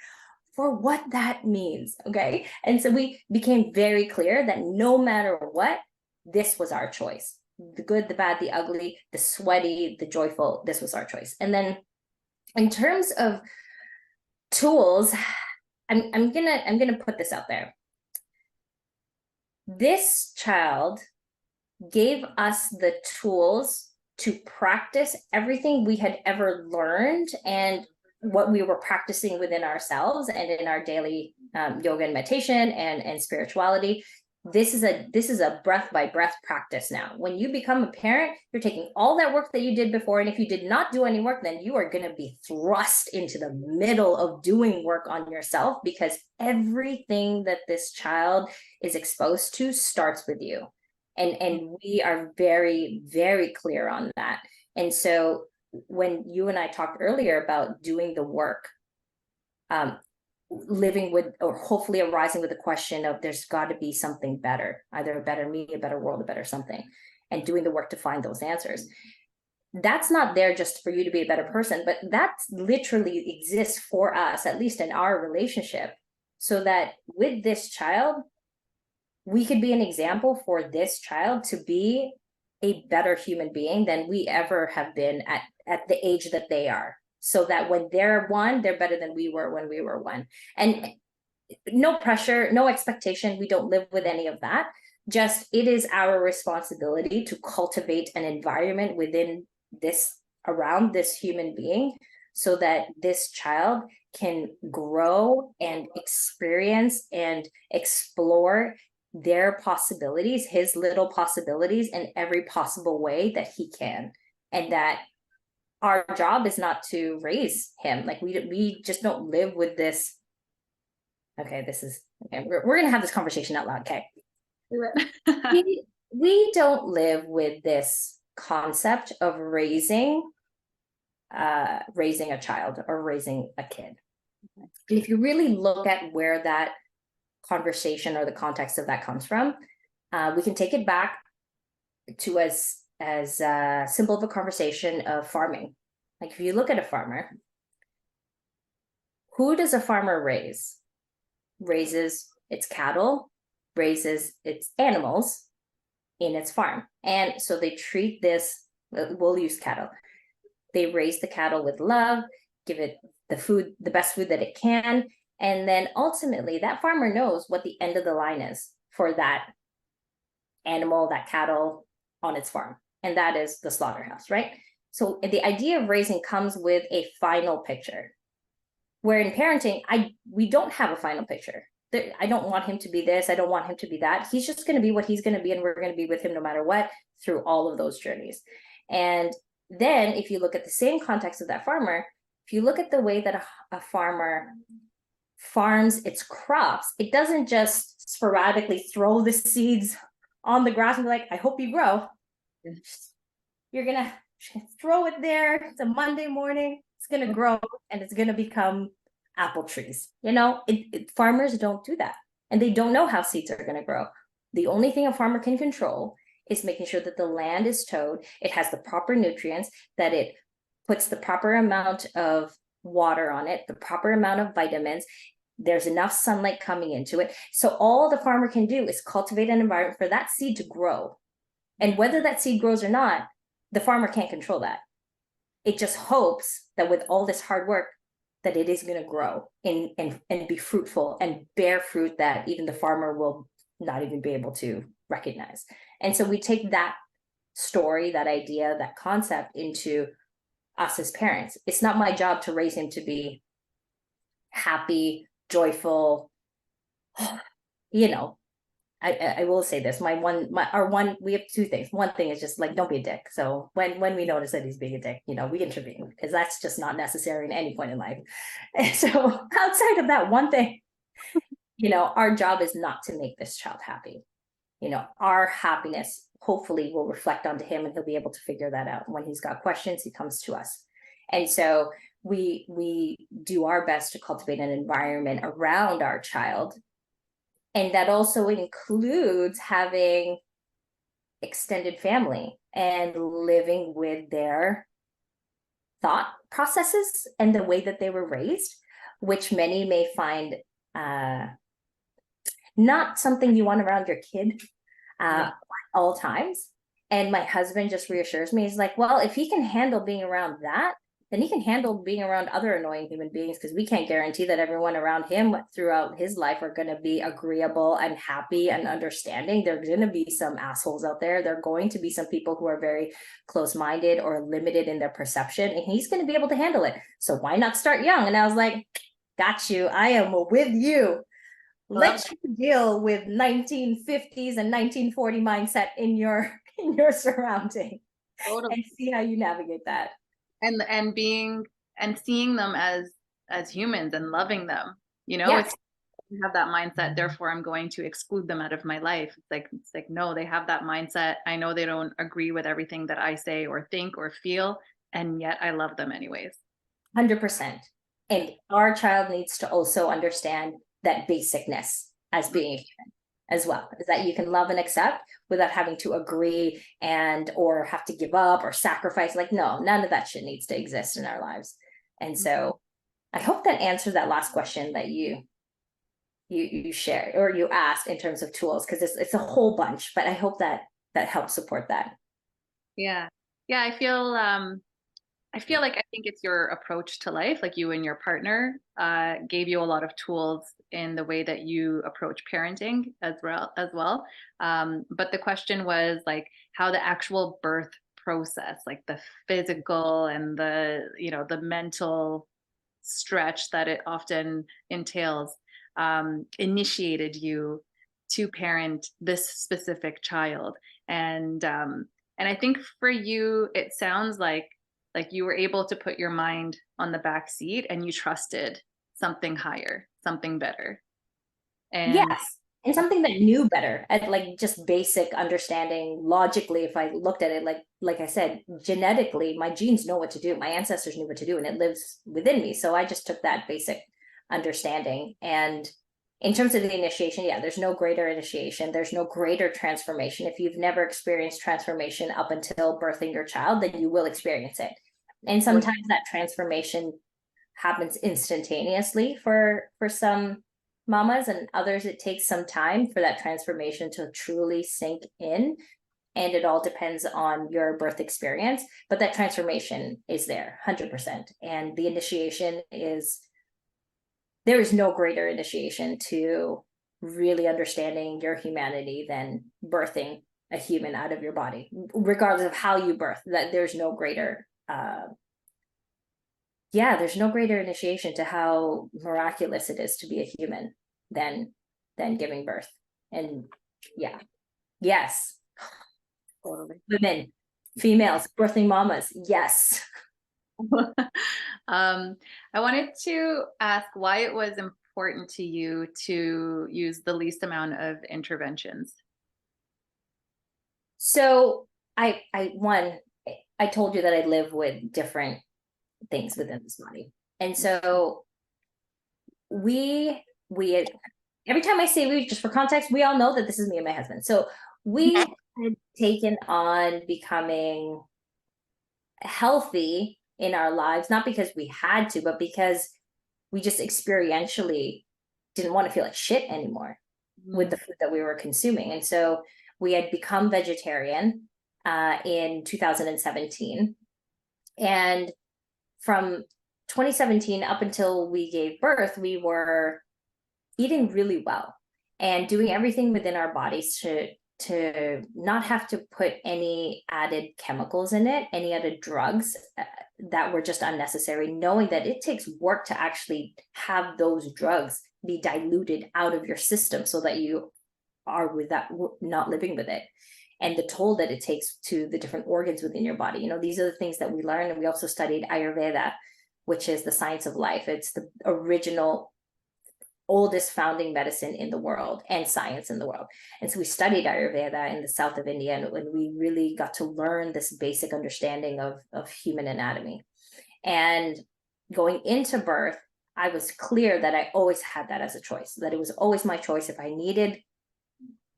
for what that means. Okay. And so we became very clear that no matter what, this was our choice. The good, the bad, the ugly, the sweaty, the joyful, this was our choice. And then in terms of tools, I'm gonna put this out there. This child gave us the tools to practice everything we had ever learned and what we were practicing within ourselves and in our daily yoga and meditation and spirituality. This is a breath by breath practice now. When you become a parent, you're taking all that work that you did before, and if you did not do any work, then you are going to be thrust into the middle of doing work on yourself, because everything that this child is exposed to starts with you. And we are very, very clear on that. And so when you and I talked earlier about doing the work, living with, or hopefully arising with the question of there's got to be something better, either a better me, a better world, a better something, and doing the work to find those answers. That's not there just for you to be a better person, but that literally exists for us, at least in our relationship, so that with this child, we could be an example for this child to be a better human being than we ever have been at the age that they are, so that when they're one, they're better than we were when we were one. And no pressure, no expectation. We don't live with any of that. Just it is our responsibility to cultivate an environment within this, around this human being, so that this child can grow and experience and explore their possibilities, his little possibilities, in every possible way that he can. And that our job is not to raise him. Like we just don't live with this. Okay, this is okay. We're gonna have this conversation out loud. Okay. we don't live with this concept of raising a child or raising a kid. And if you really look at where that conversation or the context of that comes from, we can take it back to as simple of a conversation of farming. Like if you look at a farmer, who does a farmer raise? Raises its cattle, raises its animals in its farm. And so they treat this, we'll use cattle. They raise the cattle with love, give it the food, the best food that it can. And then ultimately that farmer knows what the end of the line is for that animal, that cattle on its farm. And that is the slaughterhouse, right? So the idea of raising comes with a final picture. Where in parenting, we don't have a final picture. I don't want him to be this, I don't want him to be that. He's just going to be what he's going to be, and we're going to be with him no matter what through all of those journeys. And then if you look at the same context of that farmer, if you look at the way that a farmer farms its crops, it doesn't just sporadically throw the seeds on the grass and be like, I hope you grow. You're going to throw it there. It's a Monday morning. It's going to grow and it's going to become apple trees. You know, farmers don't do that. and they don't know how seeds are going to grow. The only thing a farmer can control is making sure that the land is towed, it has the proper nutrients, that it puts the proper amount of water on it, the proper amount of vitamins, there's enough sunlight coming into it. So all the farmer can do is cultivate an environment for that seed to grow. And whether that seed grows or not, the farmer can't control that. It just hopes that with all this hard work, that it is going to grow and be fruitful and bear fruit that even the farmer will not even be able to recognize. And so we take that story, that idea, that concept into us as parents. It's not my job to raise him to be happy, joyful, you know. I will say this, we have two things. One thing is just like, don't be a dick. So when we notice that he's being a dick, we intervene, because that's just not necessary in any point in life. And so outside of that one thing, our job is not to make this child happy. Our happiness hopefully will reflect onto him, and he'll be able to figure that out. When he's got questions, he comes to us. And so we do our best to cultivate an environment around our child. And that also includes having extended family and living with their thought processes and the way that they were raised, which many may find not something you want around your kid at all times. And my husband just reassures me. He's like, well, if he can handle being around that, then he can handle being around other annoying human beings, because we can't guarantee that everyone around him throughout his life are going to be agreeable and happy and understanding. There's going to be some assholes out there. There are going to be some people who are very close-minded or limited in their perception, and he's going to be able to handle it. So why not start young? And I was like, got you. I am with you. Let you deal with 1950s and 1940 mindset in your surrounding, and see how you navigate that. And seeing them as humans and loving them, Yes. It's, you have that mindset, therefore I'm going to exclude them out of my life. It's like no, they have that mindset. I know they don't agree with everything that I say or think or feel, and yet I love them anyways. 100%. And our child needs to also understand that basicness as being a human as well, is that you can love and accept without having to agree or have to give up or sacrifice. Like, no, none of that shit needs to exist in our lives. And so I hope that answers that last question that you shared or you asked in terms of tools, because it's a whole bunch, but I hope that helps support that. Yeah. I feel like, I think it's your approach to life, like you and your partner gave you a lot of tools in the way that you approach parenting as well. But the question was like how the actual birth process, like the physical and the mental stretch that it often entails, initiated you to parent this specific child. And I think for you, it sounds like you were able to put your mind on the back seat and you trusted something higher, something better. And yes, and something that knew better, at like just basic understanding logically. If I looked at it like I said, genetically, my genes know what to do, my ancestors knew what to do, and it lives within me. So I just took that basic understanding. And in terms of the initiation, yeah, there's no greater initiation, there's no greater transformation. If you've never experienced transformation up until birthing your child, then you will experience it. And sometimes that transformation happens instantaneously for some mamas, and others it takes some time for that transformation to truly sink in. And it all depends on your birth experience, but that transformation is there 100%. And the initiation there is no greater initiation to really understanding your humanity than birthing a human out of your body, regardless of how you birth. That there's no greater there's no greater initiation to how miraculous it is to be a human than giving birth. And yes, women, females, birthing mamas, yes. I wanted to ask why it was important to you to use the least amount of interventions. So I told you that I live with different things within this body. And so we every time I say we, just for context, we all know that this is me and my husband. So we had taken on becoming healthy in our lives, not because we had to, but because we just experientially didn't want to feel like shit anymore with the food that we were consuming. And so we had become vegetarian in 2017. And from 2017 up until we gave birth, we were eating really well and doing everything within our bodies to not have to put any added chemicals in it, any added drugs that were just unnecessary, knowing that it takes work to actually have those drugs be diluted out of your system so that you are with that, not living with it, and the toll that it takes to the different organs within your body. These are the things that we learned. And we also studied Ayurveda, which is the science of life. It's the original oldest founding medicine in the world and science in the world. And so we studied Ayurveda in the south of India, and when we really got to learn this basic understanding of human anatomy. And going into birth, I was clear that I always had that as a choice, that it was always my choice. If I needed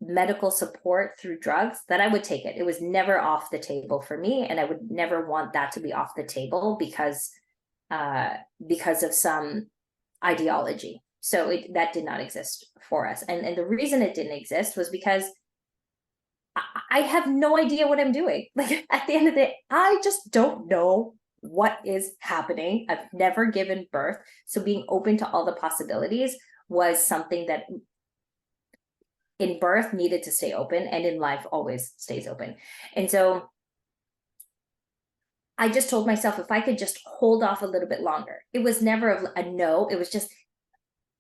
medical support through drugs, that I would take it. It was never off the table for me, and I would never want that to be off the table because of some ideology. So that did not exist for us. And the reason it didn't exist was because I have no idea what I'm doing. Like, at the end of the day, I just don't know what is happening. I've never given birth. So being open to all the possibilities was something that in birth needed to stay open, and in life always stays open. And so I just told myself, if I could just hold off a little bit longer. It was never a no. It was just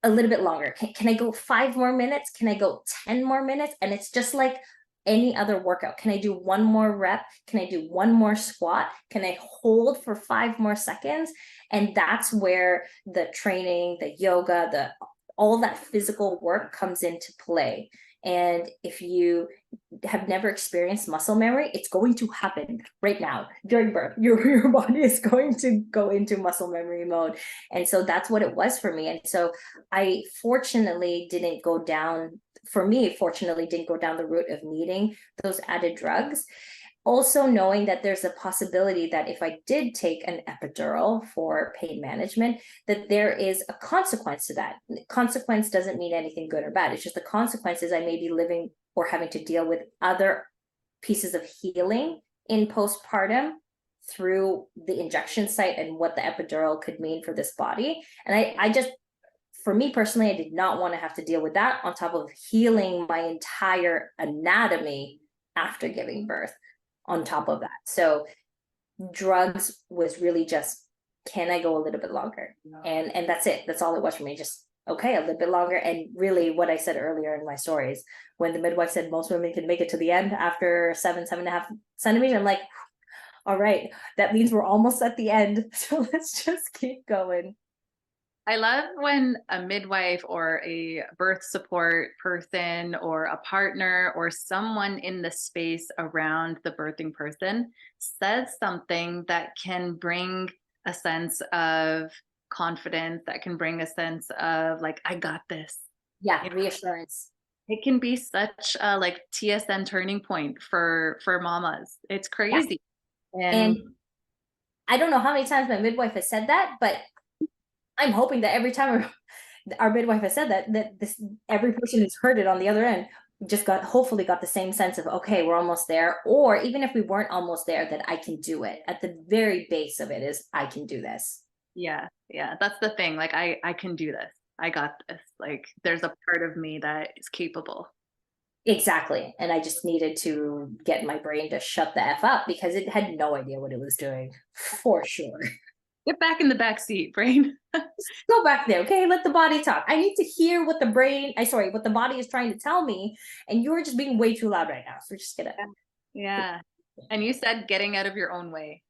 a little bit longer. Can I go 5 more minutes? Can I go 10 more minutes? And it's just like any other workout. Can I do one more rep? Can I do one more squat? Can I hold for 5 more seconds? And that's where the training, the yoga, all that physical work comes into play. And if you have never experienced muscle memory, it's going to happen right now during birth. Your body is going to go into muscle memory mode. And so that's what it was for me. And so I fortunately didn't go down the route of needing those added drugs. Also knowing that there's a possibility that if I did take an epidural for pain management, that there is a consequence to that. Consequence doesn't mean anything good or bad. It's just the consequences I may be living or having to deal with other pieces of healing in postpartum through the injection site and what the epidural could mean for this body. And I just, for me personally, I did not want to have to deal with that on top of healing my entire anatomy after giving birth on top of that. So drugs was really just, can I go a little bit longer? And that's it. That's all it was for me. Just, okay, a little bit longer. And really what I said earlier in my stories, when the midwife said most women can make it to the end after 7.5 centimeters, I'm like, all right, that means we're almost at the end. So let's just keep going. I love when a midwife or a birth support person or a partner or someone in the space around the birthing person says something that can bring a sense of confidence, that can bring a sense of like, I got this. Yeah, reassurance. It can be such a like TSN turning point for mamas. It's crazy. Yeah. And I don't know how many times my midwife has said that, but I'm hoping that every time our midwife has said that this, every person who's heard it on the other end just hopefully got the same sense of, okay, we're almost there. Or even if we weren't almost there, that I can do it. At the very base of it is, I can do this. Yeah. That's the thing. Like, I can do this. I got this. Like, there's a part of me that is capable. Exactly. And I just needed to get my brain to shut the F up because it had no idea what it was doing, for sure. Get back in the back seat, brain. Go back there, okay? Let the body talk. I need to hear what the what the body is trying to tell me, and you're just being way too loud right now. So we're just gonna. Yeah. And you said getting out of your own way,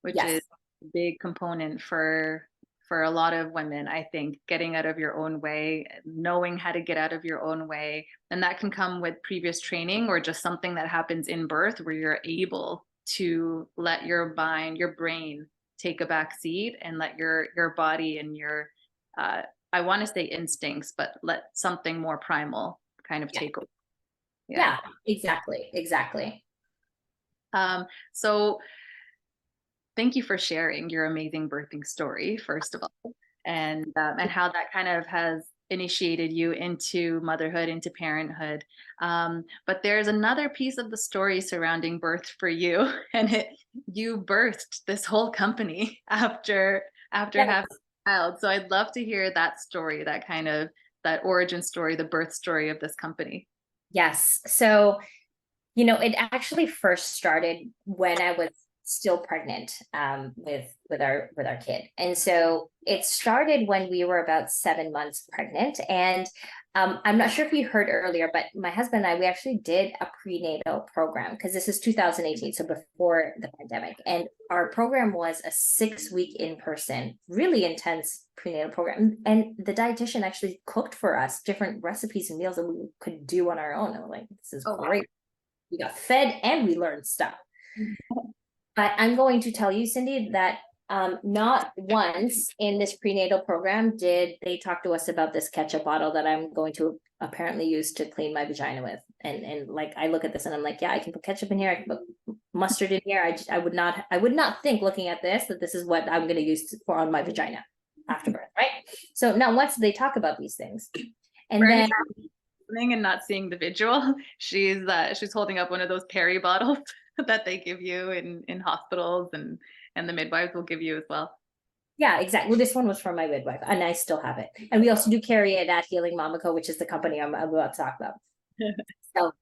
which is a big component for a lot of women. I think getting out of your own way, knowing how to get out of your own way, and that can come with previous training or just something that happens in birth where you're able to let your mind, your brain take a back seat and let your body and your I want to say instincts, but let something more primal kind of Yeah. take over. Yeah, exactly. Exactly. So thank you for sharing your amazing birthing story, first of all, and how that kind of has initiated you into motherhood, into parenthood. But there's another piece of the story surrounding birth for you, and you birthed this whole company after Yeah. having a child. So I'd love to hear that story, that kind of that origin story, the birth story of this company. Yes. So, it actually first started when I was still pregnant with our kid. And so it started when we were about 7 months pregnant. And I'm not sure if you heard earlier, but my husband and I, we actually did a prenatal program because this is 2018, so before the pandemic. And our program was a 6-week in-person, really intense prenatal program. And the dietitian actually cooked for us different recipes and meals that we could do on our own. And we're like, this is Oh, great. We got fed and we learned stuff. wow. But I'm going to tell you, Cindy, that not once in this prenatal program did they talk to us about this ketchup bottle that I'm going to apparently use to clean my vagina with. And like I look at this and I'm like, yeah, I can put ketchup in here, I can put mustard in here. I would not think looking at this that this is what I'm going to use for on my vagina after birth, right? So not once did they talk about these things. And then And not seeing the visual, she's holding up one of those Perry bottles that they give you in hospitals, and the midwives will give you as well. yeah, exactly. Well, this one was from my midwife, and I still have it. And we also do carry it at Healing Mamaco, which is the company I'm about to talk about. So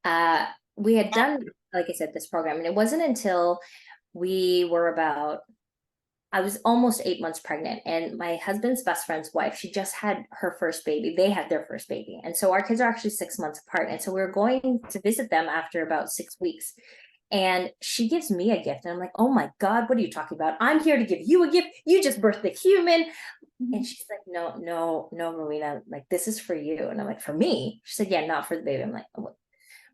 uh, we had done, like I said, this program, and it wasn't until we were about, I was almost 8 months pregnant, and my husband's best friend's wife, she just had her first baby. They had their first baby. And so our kids are actually 6 months apart. And so we were going to visit them after about 6 weeks. And she gives me a gift. And I'm like, oh my God, what are you talking about? I'm here to give you a gift. You just birthed a human. And she's like, no, no, no, Rowena, like this is for you. And I'm like, for me? She said, yeah, not for the baby. I'm like, oh,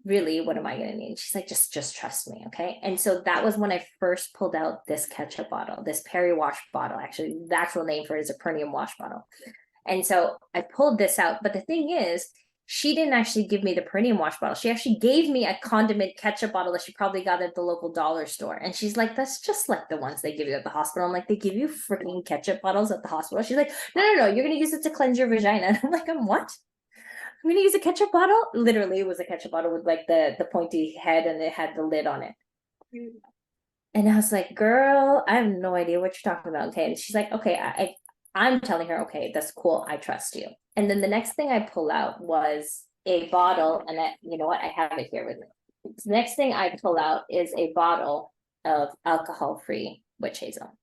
really, what am I going to need? She's like, just trust me. Okay. And so that was when I first pulled out this ketchup bottle, this Perry wash bottle. Actually, the actual name for it is a perineum wash bottle. And so I pulled this out. But the thing is, she didn't actually give me the perineum wash bottle. She actually gave me a condiment ketchup bottle that she probably got at the local dollar store. And she's like, that's just like the ones they give you at the hospital. I'm like, they give you freaking ketchup bottles at the hospital? She's like, no, you're going to use it to cleanse your vagina. And I'm like, what? I'm gonna use a ketchup bottle. Literally, it was a ketchup bottle with like the pointy head, and it had the lid on it. And I was like, girl, I have no idea what you're talking about. Okay. And she's like, okay, I'm telling her, okay, that's cool. I trust you. And then the next thing I pull out was a bottle, and you know what? I have it here with me. The next thing I pull out is a bottle of alcohol-free witch hazel.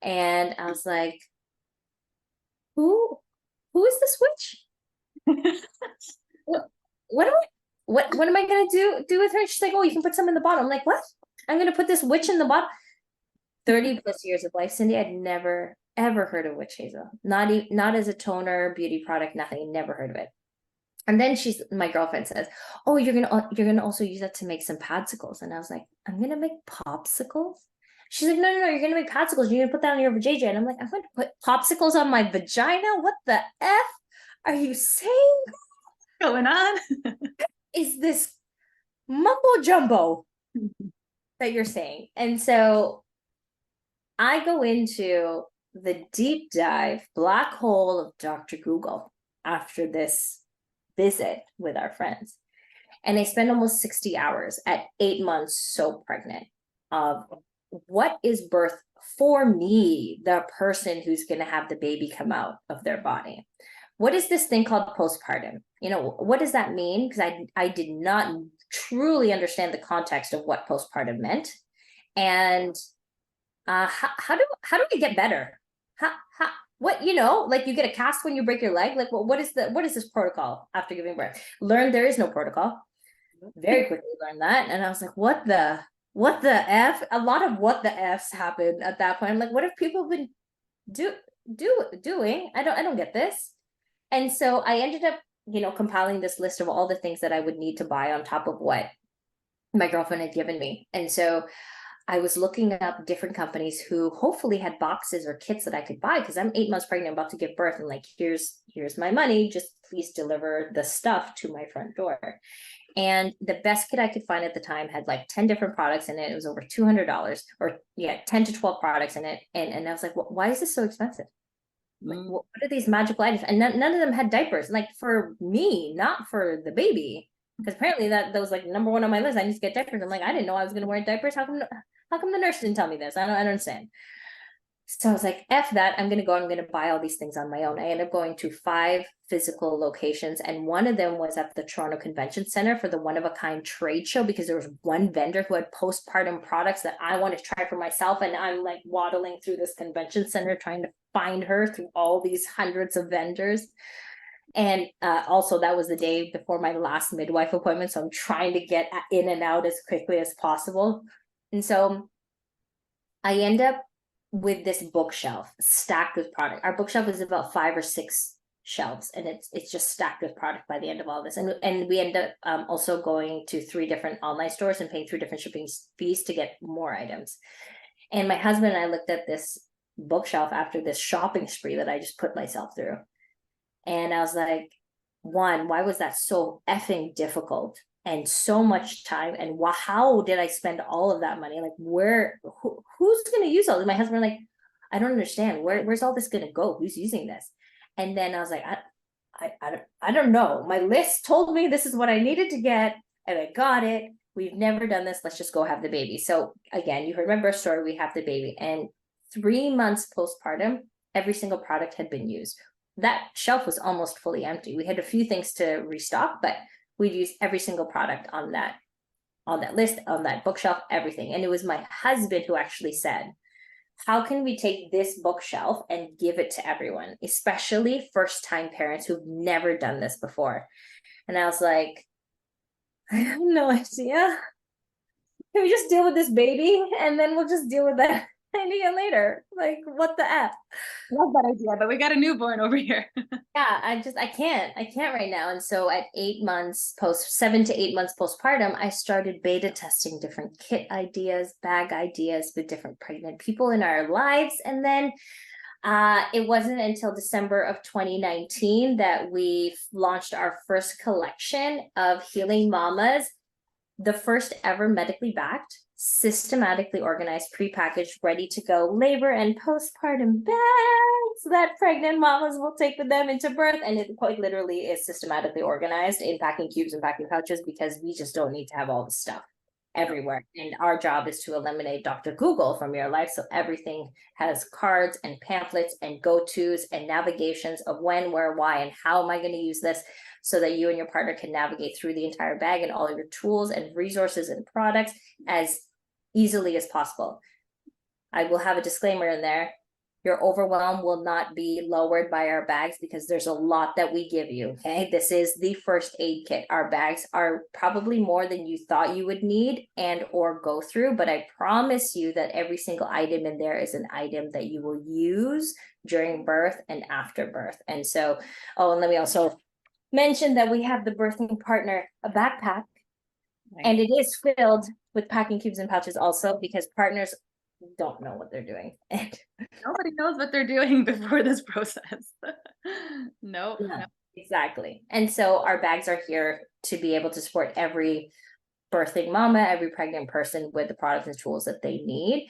And I was like, who is this witch? what what am I what am I gonna do with her? She's like, oh, you can put some in the bottle. I'm like, what? I'm gonna put this witch in the bottle. 30 plus years of life, Cindy, I'd never ever heard of witch hazel. Not as a toner, beauty product, nothing. Never heard of it. And then my girlfriend says, oh, you're gonna also use that to make some padsicles. And I was like, I'm gonna make popsicles. She's like, no, you're gonna make padsicles. You're gonna put that on your vajayjay. And I'm like, I'm gonna put popsicles on my vagina. What the F are you saying? Going on? Is this mumbo jumbo that you're saying? And so I go into the deep dive black hole of Dr. Google after this visit with our friends. And I spend almost 60 hours at 8 months so pregnant of what is birth for me, the person who's going to have the baby come out of their body. What is this thing called postpartum? What does that mean? Because I did not truly understand the context of what postpartum meant. And how do we get better? What, like you get a cast when you break your leg? Like, what is this protocol after giving birth? Learn there is no protocol. Very quickly learned that. And I was like, what the F? A lot of what the F's happened at that point. I'm like, what have people been doing? I don't get this. And so I ended up, compiling this list of all the things that I would need to buy on top of what my girlfriend had given me. And so I was looking up different companies who hopefully had boxes or kits that I could buy because I'm 8 months pregnant, about to give birth, and like, here's my money. Just please deliver the stuff to my front door. And the best kit I could find at the time had like 10 different products in it. It was over $200, or yeah, 10 to 12 products in it. And I was like, well, why is this so expensive? Like, what are these magical items? And none of them had diapers. Like, for me, not for the baby. Because apparently that was like number one on my list. I need to get diapers. I'm like, I didn't know I was gonna wear diapers. How come the nurse didn't tell me this? I don't understand. So I was like, F that, I'm gonna buy all these things on my own. I ended up going to 5 physical locations, and one of them was at the Toronto Convention Center for the One of a Kind trade show, because there was one vendor who had postpartum products that I wanted to try for myself. And I'm like waddling through this convention center trying to find her through all these hundreds of vendors. And also, that was the day before my last midwife appointment. So I'm trying to get in and out as quickly as possible. And so I end up with this bookshelf stacked with product. Our bookshelf is about 5 or 6 shelves, and it's just stacked with product by the end of all this. And we end up also going to 3 different online stores and paying 3 different shipping fees to get more items. And my husband and I looked at this bookshelf after this shopping spree that I just put myself through. And I was like, one, why was that so effing difficult and so much time? And how did I spend all of that money? Like, who's going to use all this? My husband was like, I don't understand. Where's all this going to go? Who's using this? And then I was like, I don't know. My list told me this is what I needed to get, and I got it. We've never done this. Let's just go have the baby. So again, you heard my birth story. We have the baby, and 3 months postpartum, every single product had been used. That shelf was almost fully empty. We had a few things to restock, but we'd use every single product on that list, on that bookshelf, everything. And it was my husband who actually said, how can we take this bookshelf and give it to everyone, especially first-time parents who've never done this before? And I was like, I have no idea. Can we just deal with this baby, and then we'll just deal with that idea later? Like, what the F? Love that idea, but we got a newborn over here. Yeah, I can't right now. And so at 7 to 8 months postpartum, I started beta testing different kit ideas, bag ideas with different pregnant people in our lives. And then it wasn't until December of 2019 that we launched our first collection of Healing Mamas, the first ever medically backed, systematically organized, prepackaged, ready to go labor and postpartum bags that pregnant mamas will take with them into birth. And it quite literally is systematically organized in packing cubes and packing pouches, because we just don't need to have all the stuff everywhere. And our job is to eliminate Dr. Google from your life. So everything has cards and pamphlets and go-tos and navigations of when, where, why, and how am I going to use this, so that you and your partner can navigate through the entire bag and all of your tools and resources and products as easily as possible. I will have a disclaimer in there. Your overwhelm will not be lowered by our bags, because there's a lot that we give you, okay? This is the first aid kit. Our bags are probably more than you thought you would need and or go through, but I promise you that every single item in there is an item that you will use during birth and after birth. And so, and let me also mention that we have the birthing partner a backpack, and it is filled with packing cubes and pouches also, because partners don't know what they're doing. Nobody knows what they're doing before this process. No, Yeah, no. exactly. And so our bags are here to be able to support every birthing mama, every pregnant person with the products and tools that they need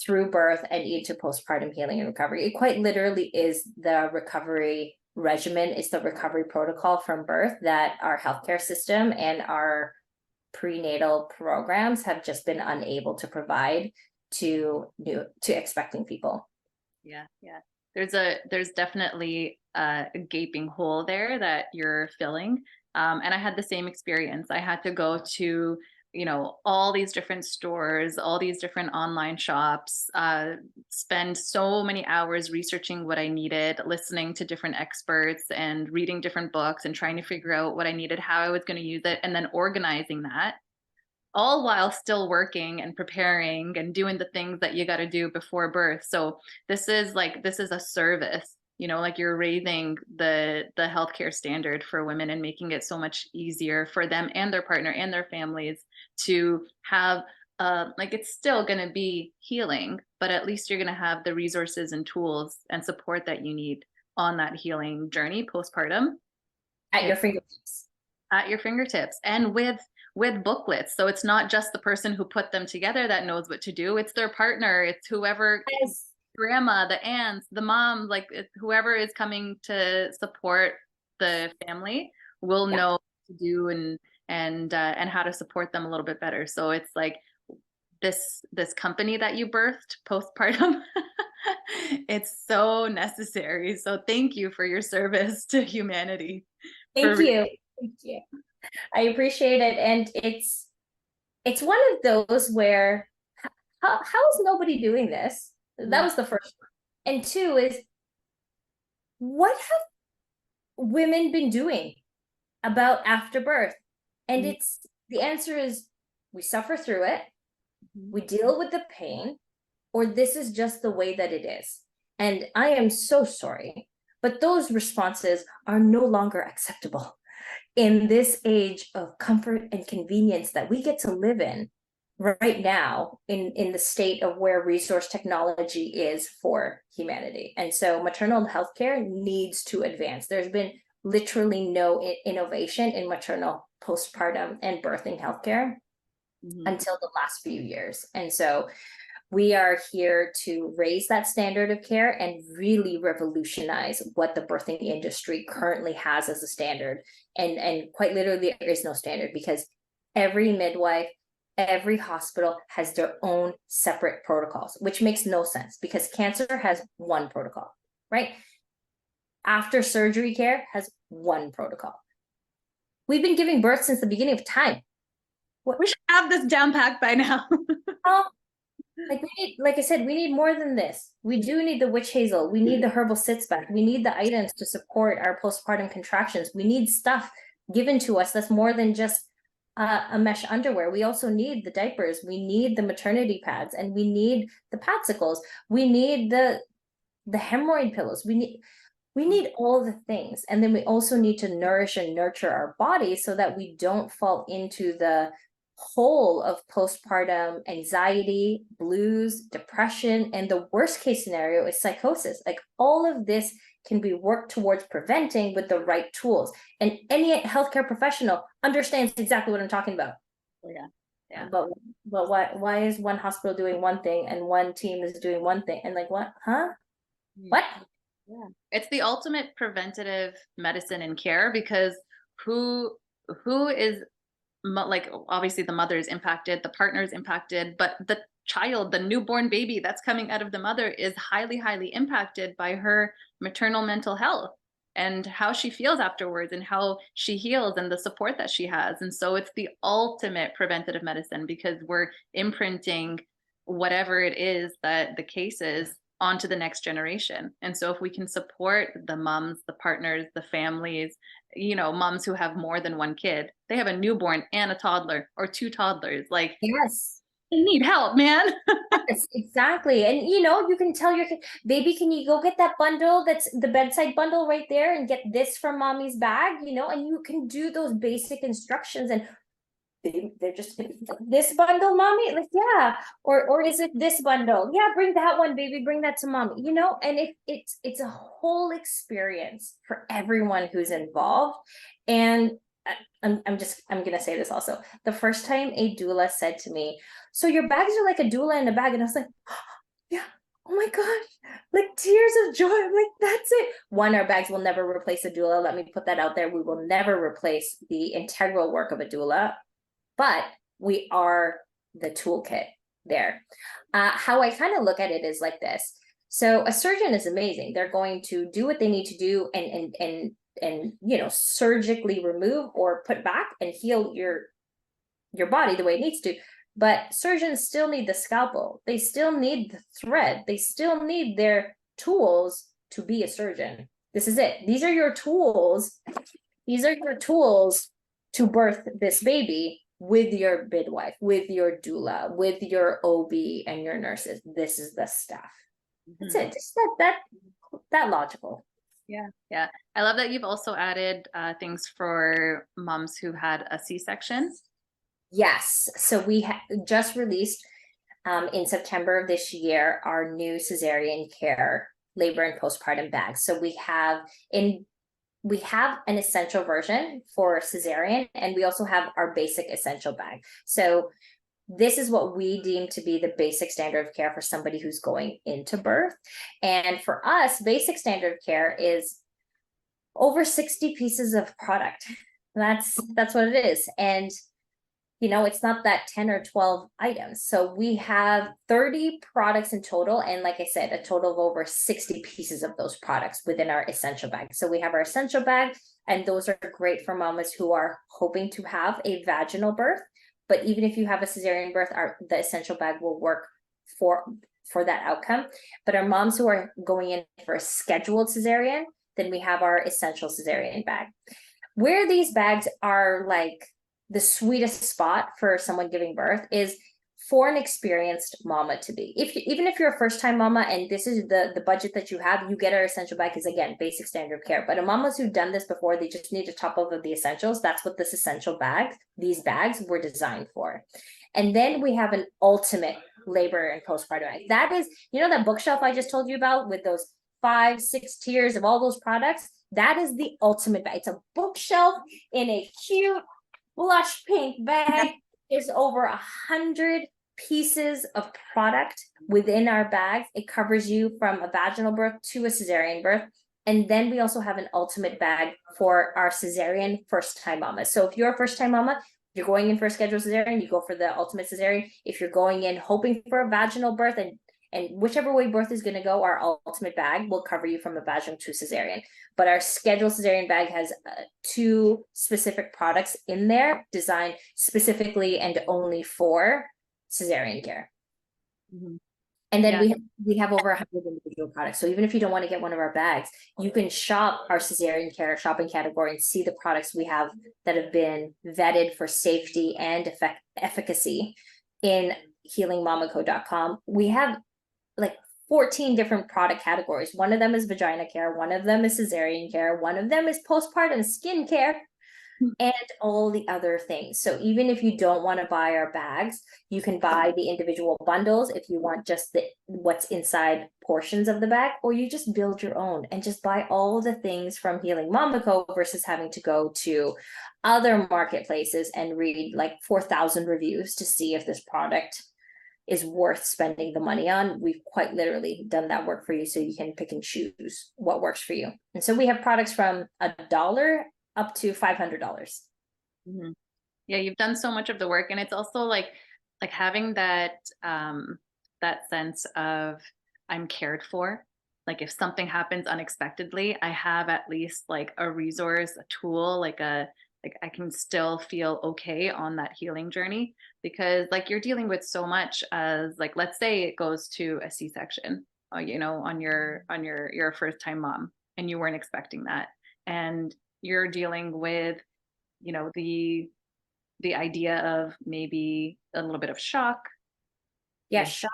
through birth and into postpartum healing and recovery. It quite literally is the recovery regimen. It's the recovery protocol from birth that our healthcare system and our prenatal programs have just been unable to provide to expecting people. Yeah. There's definitely a gaping hole there that you're filling. And I had the same experience. I had to go to, all these different stores, all these different online shops, spend so many hours researching what I needed, listening to different experts and reading different books and trying to figure out what I needed, how I was going to use it, and then organizing that, all while still working and preparing and doing the things that you got to do before birth. So this is a service, like you're raising the healthcare standard for women and making it so much easier for them and their partner and their families to have like it's still going to be healing, but at least you're going to have the resources and tools and support that you need on that healing journey postpartum. At your It's fingertips. at your fingertips and with booklets. So it's not just the person who put them together that knows what to do. It's their partner. It's whoever, Yes. grandma, the aunts, the mom, like whoever is coming to support the family will Yeah. know what to do and how to support them a little bit better. So it's like this company that you birthed postpartum. It's so necessary. So thank you for your service to humanity. Thank For you. Thank you. I appreciate it. And it's one of those where how is nobody doing this? That was the first one. And two is, what have women been doing about afterbirth? And it's the answer is, we suffer through it, we deal with the pain, or this is just the way that it is. And I am so sorry, but those responses are no longer acceptable in this age of comfort and convenience that we get to live in right now, in the state of where resource technology is for humanity. And so maternal health care needs to advance. There's been literally no innovation in maternal, postpartum, and birthing healthcare until the last few years. And so we are here to raise that standard of care and really revolutionize what the birthing industry currently has as a standard. And quite literally, there is no standard, because every midwife, every hospital has their own separate protocols, which makes no sense, because cancer has one protocol, right? After surgery care has one protocol. We've been giving birth since the beginning of time. we should have this down packed by now. Like I said, we need more than this. We do need the witch hazel. We need the herbal sitz bath. We need the items to support our postpartum contractions. We need stuff given to us that's more than just a mesh underwear. We also need the diapers. We need the maternity pads, and we need the padsicles. We need the hemorrhoid pillows. We need all the things. And then we also need to nourish and nurture our body so that we don't fall into the hole of postpartum anxiety, blues, depression, and the worst case scenario is psychosis. Like, all of this can be worked towards preventing with the right tools. And any healthcare professional understands exactly what I'm talking about. Yeah. But why is one hospital doing one thing and one team is doing one thing? And like, what? Huh? What? Yeah. It's the ultimate preventative medicine and care, because who is like, obviously the mother is impacted, the partner is impacted, but the child, the newborn baby that's coming out of the mother, is highly impacted by her maternal mental health and how she feels afterwards and how she heals and the support that she has. And so it's the ultimate preventative medicine, because we're imprinting whatever it is that the case is onto the next generation. And so if we can support the moms, the partners, the families, moms who have more than one kid, they have a newborn and a toddler or two toddlers, like, Yes. they need help, man. Yes, exactly. And you can tell your kid, baby, can you go get that bundle, that's the bedside bundle right there, and get this from mommy's bag, and you can do those basic instructions. And they're just, this bundle, mommy, like, yeah, or is it this bundle? Yeah, bring that one, baby, bring that to mommy, and it's a whole experience for everyone who's involved. And I'm gonna say this also. The first time a doula said to me, so your bags are like a doula in a bag, and I was like, oh, yeah, oh my gosh, like tears of joy. I'm like, that's it. One, our bags will never replace a doula. Let me put that out there. We will never replace the integral work of a doula, but we are the toolkit there. How I kind of look at it is like this. So a surgeon is amazing. They're going to do what they need to do and surgically remove or put back and heal your body the way it needs to. But surgeons still need the scalpel. They still need the thread. They still need their tools to be a surgeon. This is it. These are your tools. These are your tools to birth this baby with your midwife, with your doula, with your OB and your nurses. This is the stuff. That's it. Just that logical. Yeah. I love that you've also added things for moms who had a C-section. Yes. So we just released in September of this year our new cesarean care labor and postpartum bags. So we have an essential version for cesarean, and we also have our basic essential bag. So this is what we deem to be the basic standard of care for somebody who's going into birth. And for us, basic standard of care is over 60 pieces of product. That's what it is. And it's not that 10 or 12 items. So we have 30 products in total. And like I said, a total of over 60 pieces of those products within our essential bag. So we have our essential bag, and those are great for mamas who are hoping to have a vaginal birth. But even if you have a cesarean birth, the essential bag will work for that outcome. But our moms who are going in for a scheduled cesarean, then we have our essential cesarean bag. Where these bags are like the sweetest spot for someone giving birth is for an experienced mama to be. Even if you're a first-time mama and this is the budget that you have, you get our essential bag, because again, basic standard of care. But a mamas who've done this before, they just need to top over the essentials. That's what this essential bag, these bags were designed for. And then we have an ultimate labor and postpartum bag. That is, that bookshelf I just told you about with those 5-6 tiers of all those products. That is the ultimate bag. It's a bookshelf in a cute blush pink bag. There's over 100 pieces of product within our bags. It covers you from a vaginal birth to a cesarean birth. And then we also have an ultimate bag for our cesarean first-time mama. So if you're a first-time mama, you're going in for a scheduled cesarean, you go for the ultimate cesarean. If you're going in hoping for a vaginal birth, and whichever way birth is going to go, our ultimate bag will cover you from a vaginal to cesarean. But our scheduled cesarean bag has 2 specific products in there designed specifically and only for cesarean care. Mm-hmm. And then we have over 100 individual products. So even if you don't want to get one of our bags, you can shop our cesarean care shopping category and see the products we have that have been vetted for safety and efficacy in healingmamaco.com. We have like 14 different product categories. One of them is vagina care, one of them is cesarean care, one of them is postpartum skin care, and all the other things. So even if you don't want to buy our bags, you can buy the individual bundles if you want just what's inside portions of the bag, or you just build your own and just buy all the things from Healing Mama Co. versus having to go to other marketplaces and read like 4,000 reviews to see if this product is worth spending the money on. We've quite literally done that work for you, so you can pick and choose what works for you. And so we have products from $1 up to $500. Mm-hmm. Yeah, you've done so much of the work, and it's also like having that sense of I'm cared for. Like if something happens unexpectedly, I have at least like a resource, a tool, like I can still feel okay on that healing journey, because like you're dealing with so much as like, let's say it goes to a C-section, on your first time mom, and you weren't expecting that. And you're dealing with, the idea of maybe a little bit of shock. Yeah, shock.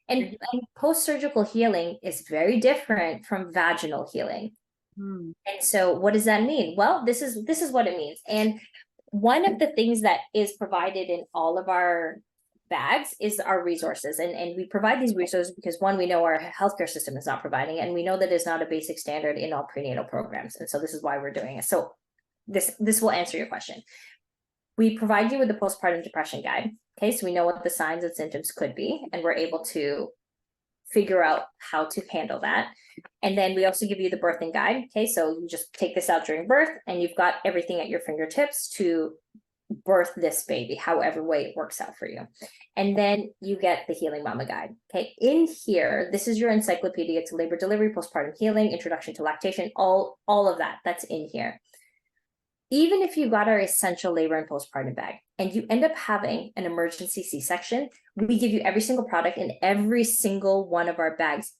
And post-surgical healing is very different from vaginal healing. Hmm. And so what does that mean? Well, this is what it means. And one of the things that is provided in all of our bags is our resources. And we provide these resources because, one, we know our healthcare system is not providing it, and we know that it's not a basic standard in all prenatal programs. And so this is why we're doing it. So this will answer your question. We provide you with the postpartum depression guide. Okay, so we know what the signs and symptoms could be, and we're able to figure out how to handle that. And then we also give you the birthing guide. Okay, so you just take this out during birth, and you've got everything at your fingertips to birth this baby, however way it works out for you. And then you get the Healing Mama guide. Okay, in here, this is your encyclopedia to labor, delivery, postpartum healing, introduction to lactation, all of that. That's in here. Even if you got our essential labor and postpartum bag and you end up having an emergency C-section, we give you every single product in every single one of our bags,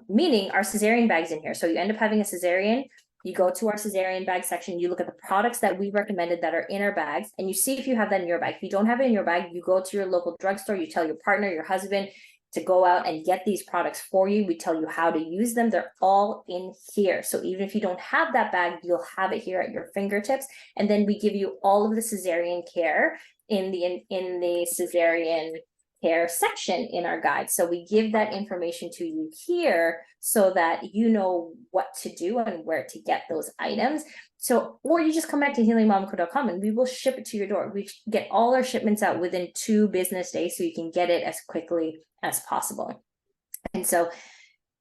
meaning our cesarean bags in here. So you end up having a cesarean, you go to our cesarean bag section, you look at the products that we recommended that are in our bags, and you see if you have that in your bag. If you don't have it in your bag, you go to your local drugstore, you tell your partner, your husband, to go out and get these products for you. We tell you how to use them. They're all in here. So even if you don't have that bag, you'll have it here at your fingertips. And then we give you all of the cesarean care in the cesarean care section in our guide. So we give that information to you here so that you know what to do and where to get those items. So, or you just come back to healingmamaco.com and we will ship it to your door. We get all our shipments out within 2 business days, so you can get it as quickly as possible. And so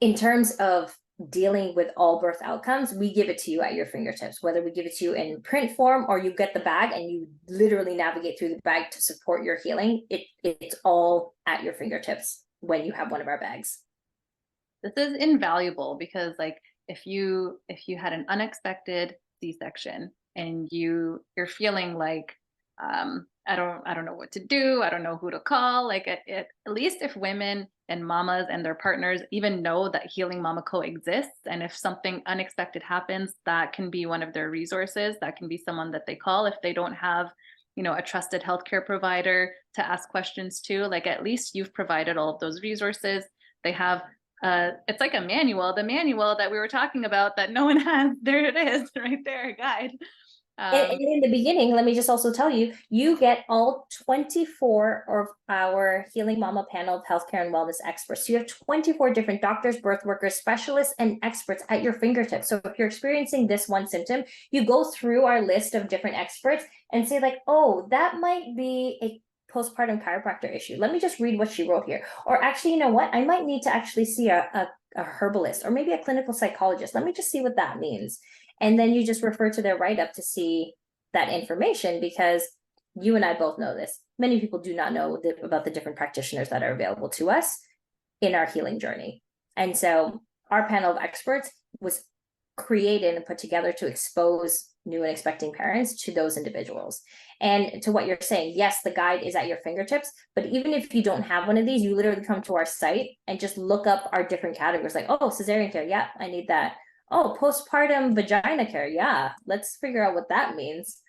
in terms of dealing with all birth outcomes, we give it to you at your fingertips, whether we give it to you in print form or you get the bag and you literally navigate through the bag to support your healing. It's all at your fingertips when you have one of our bags. This is invaluable because like if you had an unexpected C-section and you're feeling like I don't know what to do, I don't know who to call, like at least if women and mamas and their partners even know that Healing Mama Co exists, and if something unexpected happens, that can be one of their resources. That can be someone that they call if they don't have, you know, a trusted healthcare provider to ask questions to. Like at least you've provided all of those resources. They have it's like a manual, the manual that we were talking about that no one has. There it is, right there, a guide. And in the beginning, let me just also tell you, you get all 24 of our Healing Mama panel of healthcare and wellness experts. So you have 24 different doctors, birth workers, specialists, and experts at your fingertips. So if you're experiencing this one symptom, you go through our list of different experts and say like, oh, that might be a postpartum chiropractor issue. Let me just read what she wrote here. Or actually, you know what? I might need to actually see a herbalist or maybe a clinical psychologist. Let me just see what that means. And then you just refer to their write-up to see that information, because you and I both know this. Many people do not know about the different practitioners that are available to us in our healing journey. And so our panel of experts was created and put together to expose new and expecting parents to those individuals. And to what you're saying, yes, the guide is at your fingertips, but even if you don't have one of these, you literally come to our site and just look up our different categories, like, oh, cesarean care, yeah, I need that. Oh, postpartum vagina care, yeah, let's figure out what that means.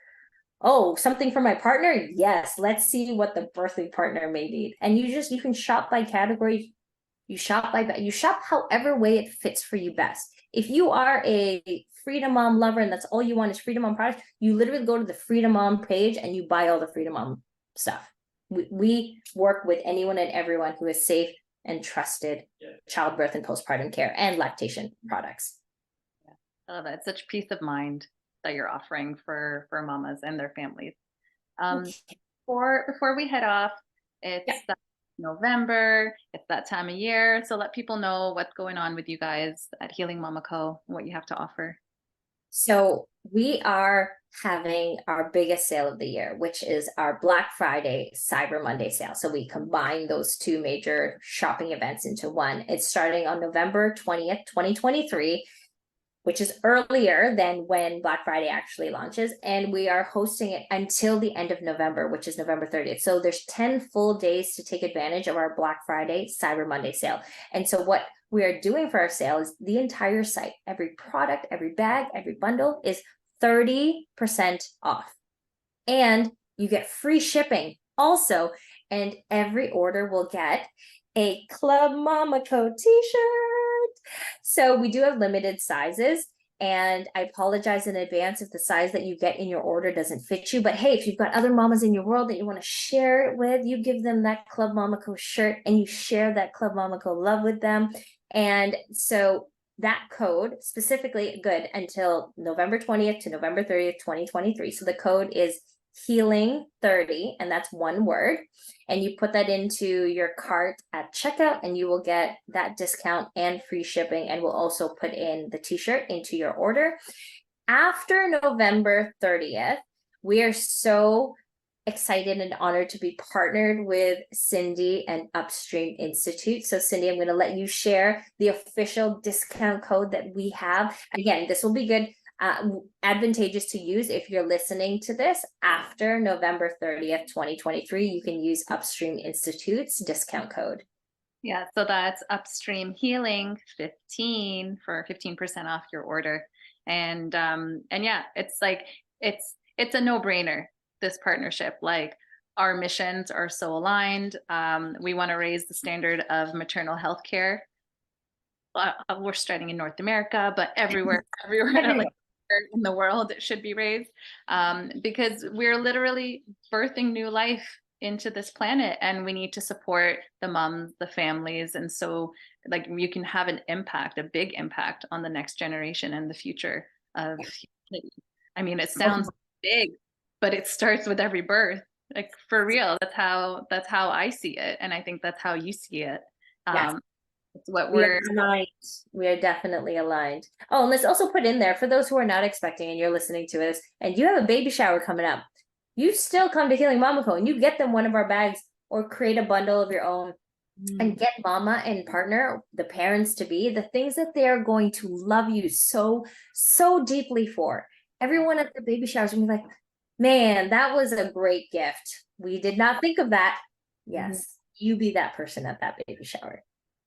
Oh, something for my partner, yes, let's see what the birthing partner may need. And you can shop by category, you shop however way it fits for you best. If you are a Freedom Mom lover and that's all you want is Freedom Mom products, you literally go to the Freedom Mom page and you buy all the Freedom Mom stuff. We work with anyone and everyone who is safe and trusted childbirth and postpartum care and lactation products. I love that. It's such peace of mind that you're offering for mamas and their families. Before we head off, it's November, it's that time of year. So let people know what's going on with you guys at Healing Mama Co. and what you have to offer. So we are having our biggest sale of the year, which is our Black Friday, Cyber Monday sale. So we combine those 2 major shopping events into one. It's starting on November 20th, 2023. Which is earlier than when Black Friday actually launches. And we are hosting it until the end of November, which is November 30th. So there's 10 full days to take advantage of our Black Friday, Cyber Monday sale. And so what we are doing for our sale is the entire site, every product, every bag, every bundle is 30% off. And you get free shipping also. And every order will get a Club Mama Co t-shirt. So we do have limited sizes, and I apologize in advance if the size that you get in your order doesn't fit you. But hey, if you've got other mamas in your world that you want to share it with, you give them that Club Mama Co shirt and you share that Club Mama Co love with them. And so that code specifically good until November 20th to November 30th, 2023. So the code is healing 30, and that's one word, and you put that into your cart at checkout and you will get that discount and free shipping, and we'll also put in the t-shirt into your order. After November 30th, we are so excited and honored to be partnered with Cindy and Upstream Institute. So Cindy, I'm going to let you share the official discount code that we have. Again, this will be good, advantageous to use if you're listening to this after November 30th, 2023. You can use Upstream Institute's discount code. Yeah, so that's Upstream Healing 15 for 15% off your order. And yeah, it's like it's a no-brainer, this partnership. Like our missions are so aligned. We want to raise the standard of maternal health care. We're starting in North America, but everywhere like in the world, it should be raised, because we're literally birthing new life into this planet, and we need to support the moms, the families, and so like you can have an impact, a big impact on the next generation and the future of humanity. I mean, it sounds big, but it starts with every birth. Like for real, that's how I see it, and I think that's how you see it. Yes. It's what We are we're aligned. We are definitely aligned. Oh, and let's also put in there for those who are not expecting and you're listening to this and you have a baby shower coming up, you still come to Healing Mama Co. and you get them one of our bags or create a bundle of your own and get mama and partner, the parents to be, the things that they are going to love you so, so deeply for. Everyone at the baby showers will be like, man, that was a great gift. We did not think of that. Yes, you be that person at that baby shower.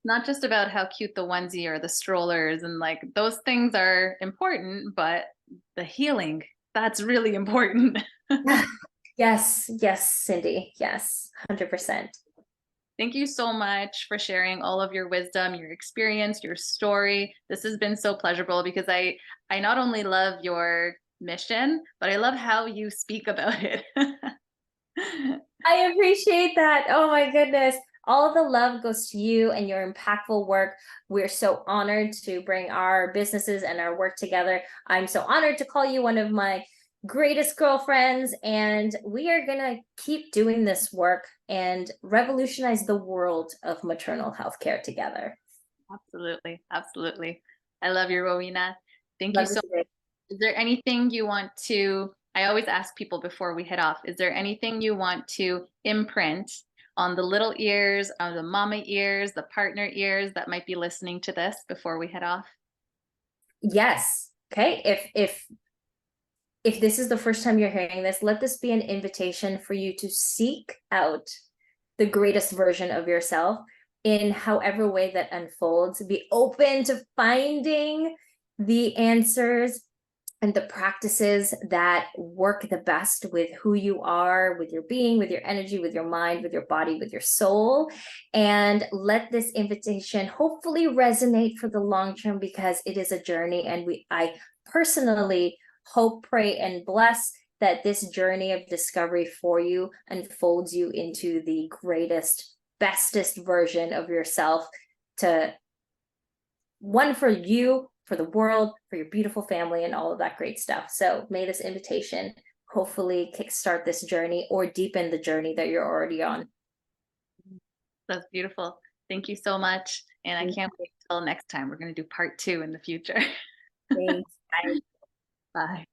not just about how cute the onesie or the strollers and like those things are important, but the healing, that's really important. Yes, yes, Cindy. Yes, 100%. Thank you so much for sharing all of your wisdom, your experience, your story. This has been so pleasurable because I not only love your mission, but I love how you speak about it. I appreciate that. Oh my goodness. All the love goes to you and your impactful work. We're so honored to bring our businesses and our work together. I'm so honored to call you one of my greatest girlfriends, and we are going to keep doing this work and revolutionize the world of maternal health care together. Absolutely. Absolutely. I love you, Rowena. Thank you Love so to see it. Is there anything you want to, I always ask people before we head off, is there anything you want to imprint on the little ears, on the mama ears, the partner ears that might be listening to this before we head off? Yes. Okay. If this is the first time you're hearing this, let this be an invitation for you to seek out the greatest version of yourself in however way that unfolds. Be open to finding the answers and the practices that work the best with who you are, with your being, with your energy, with your mind, with your body, with your soul. And let this invitation hopefully resonate for the long term, because it is a journey. And I personally hope, pray, and bless that this journey of discovery for you unfolds you into the greatest, bestest version of yourself, to one for you, for the world, for your beautiful family, and all of that great stuff. So may this invitation hopefully kickstart this journey or deepen the journey that you're already on. That's beautiful. Thank you so much. And I can't wait till next time. We're going to do part 2 in the future. Thanks. Bye. Bye.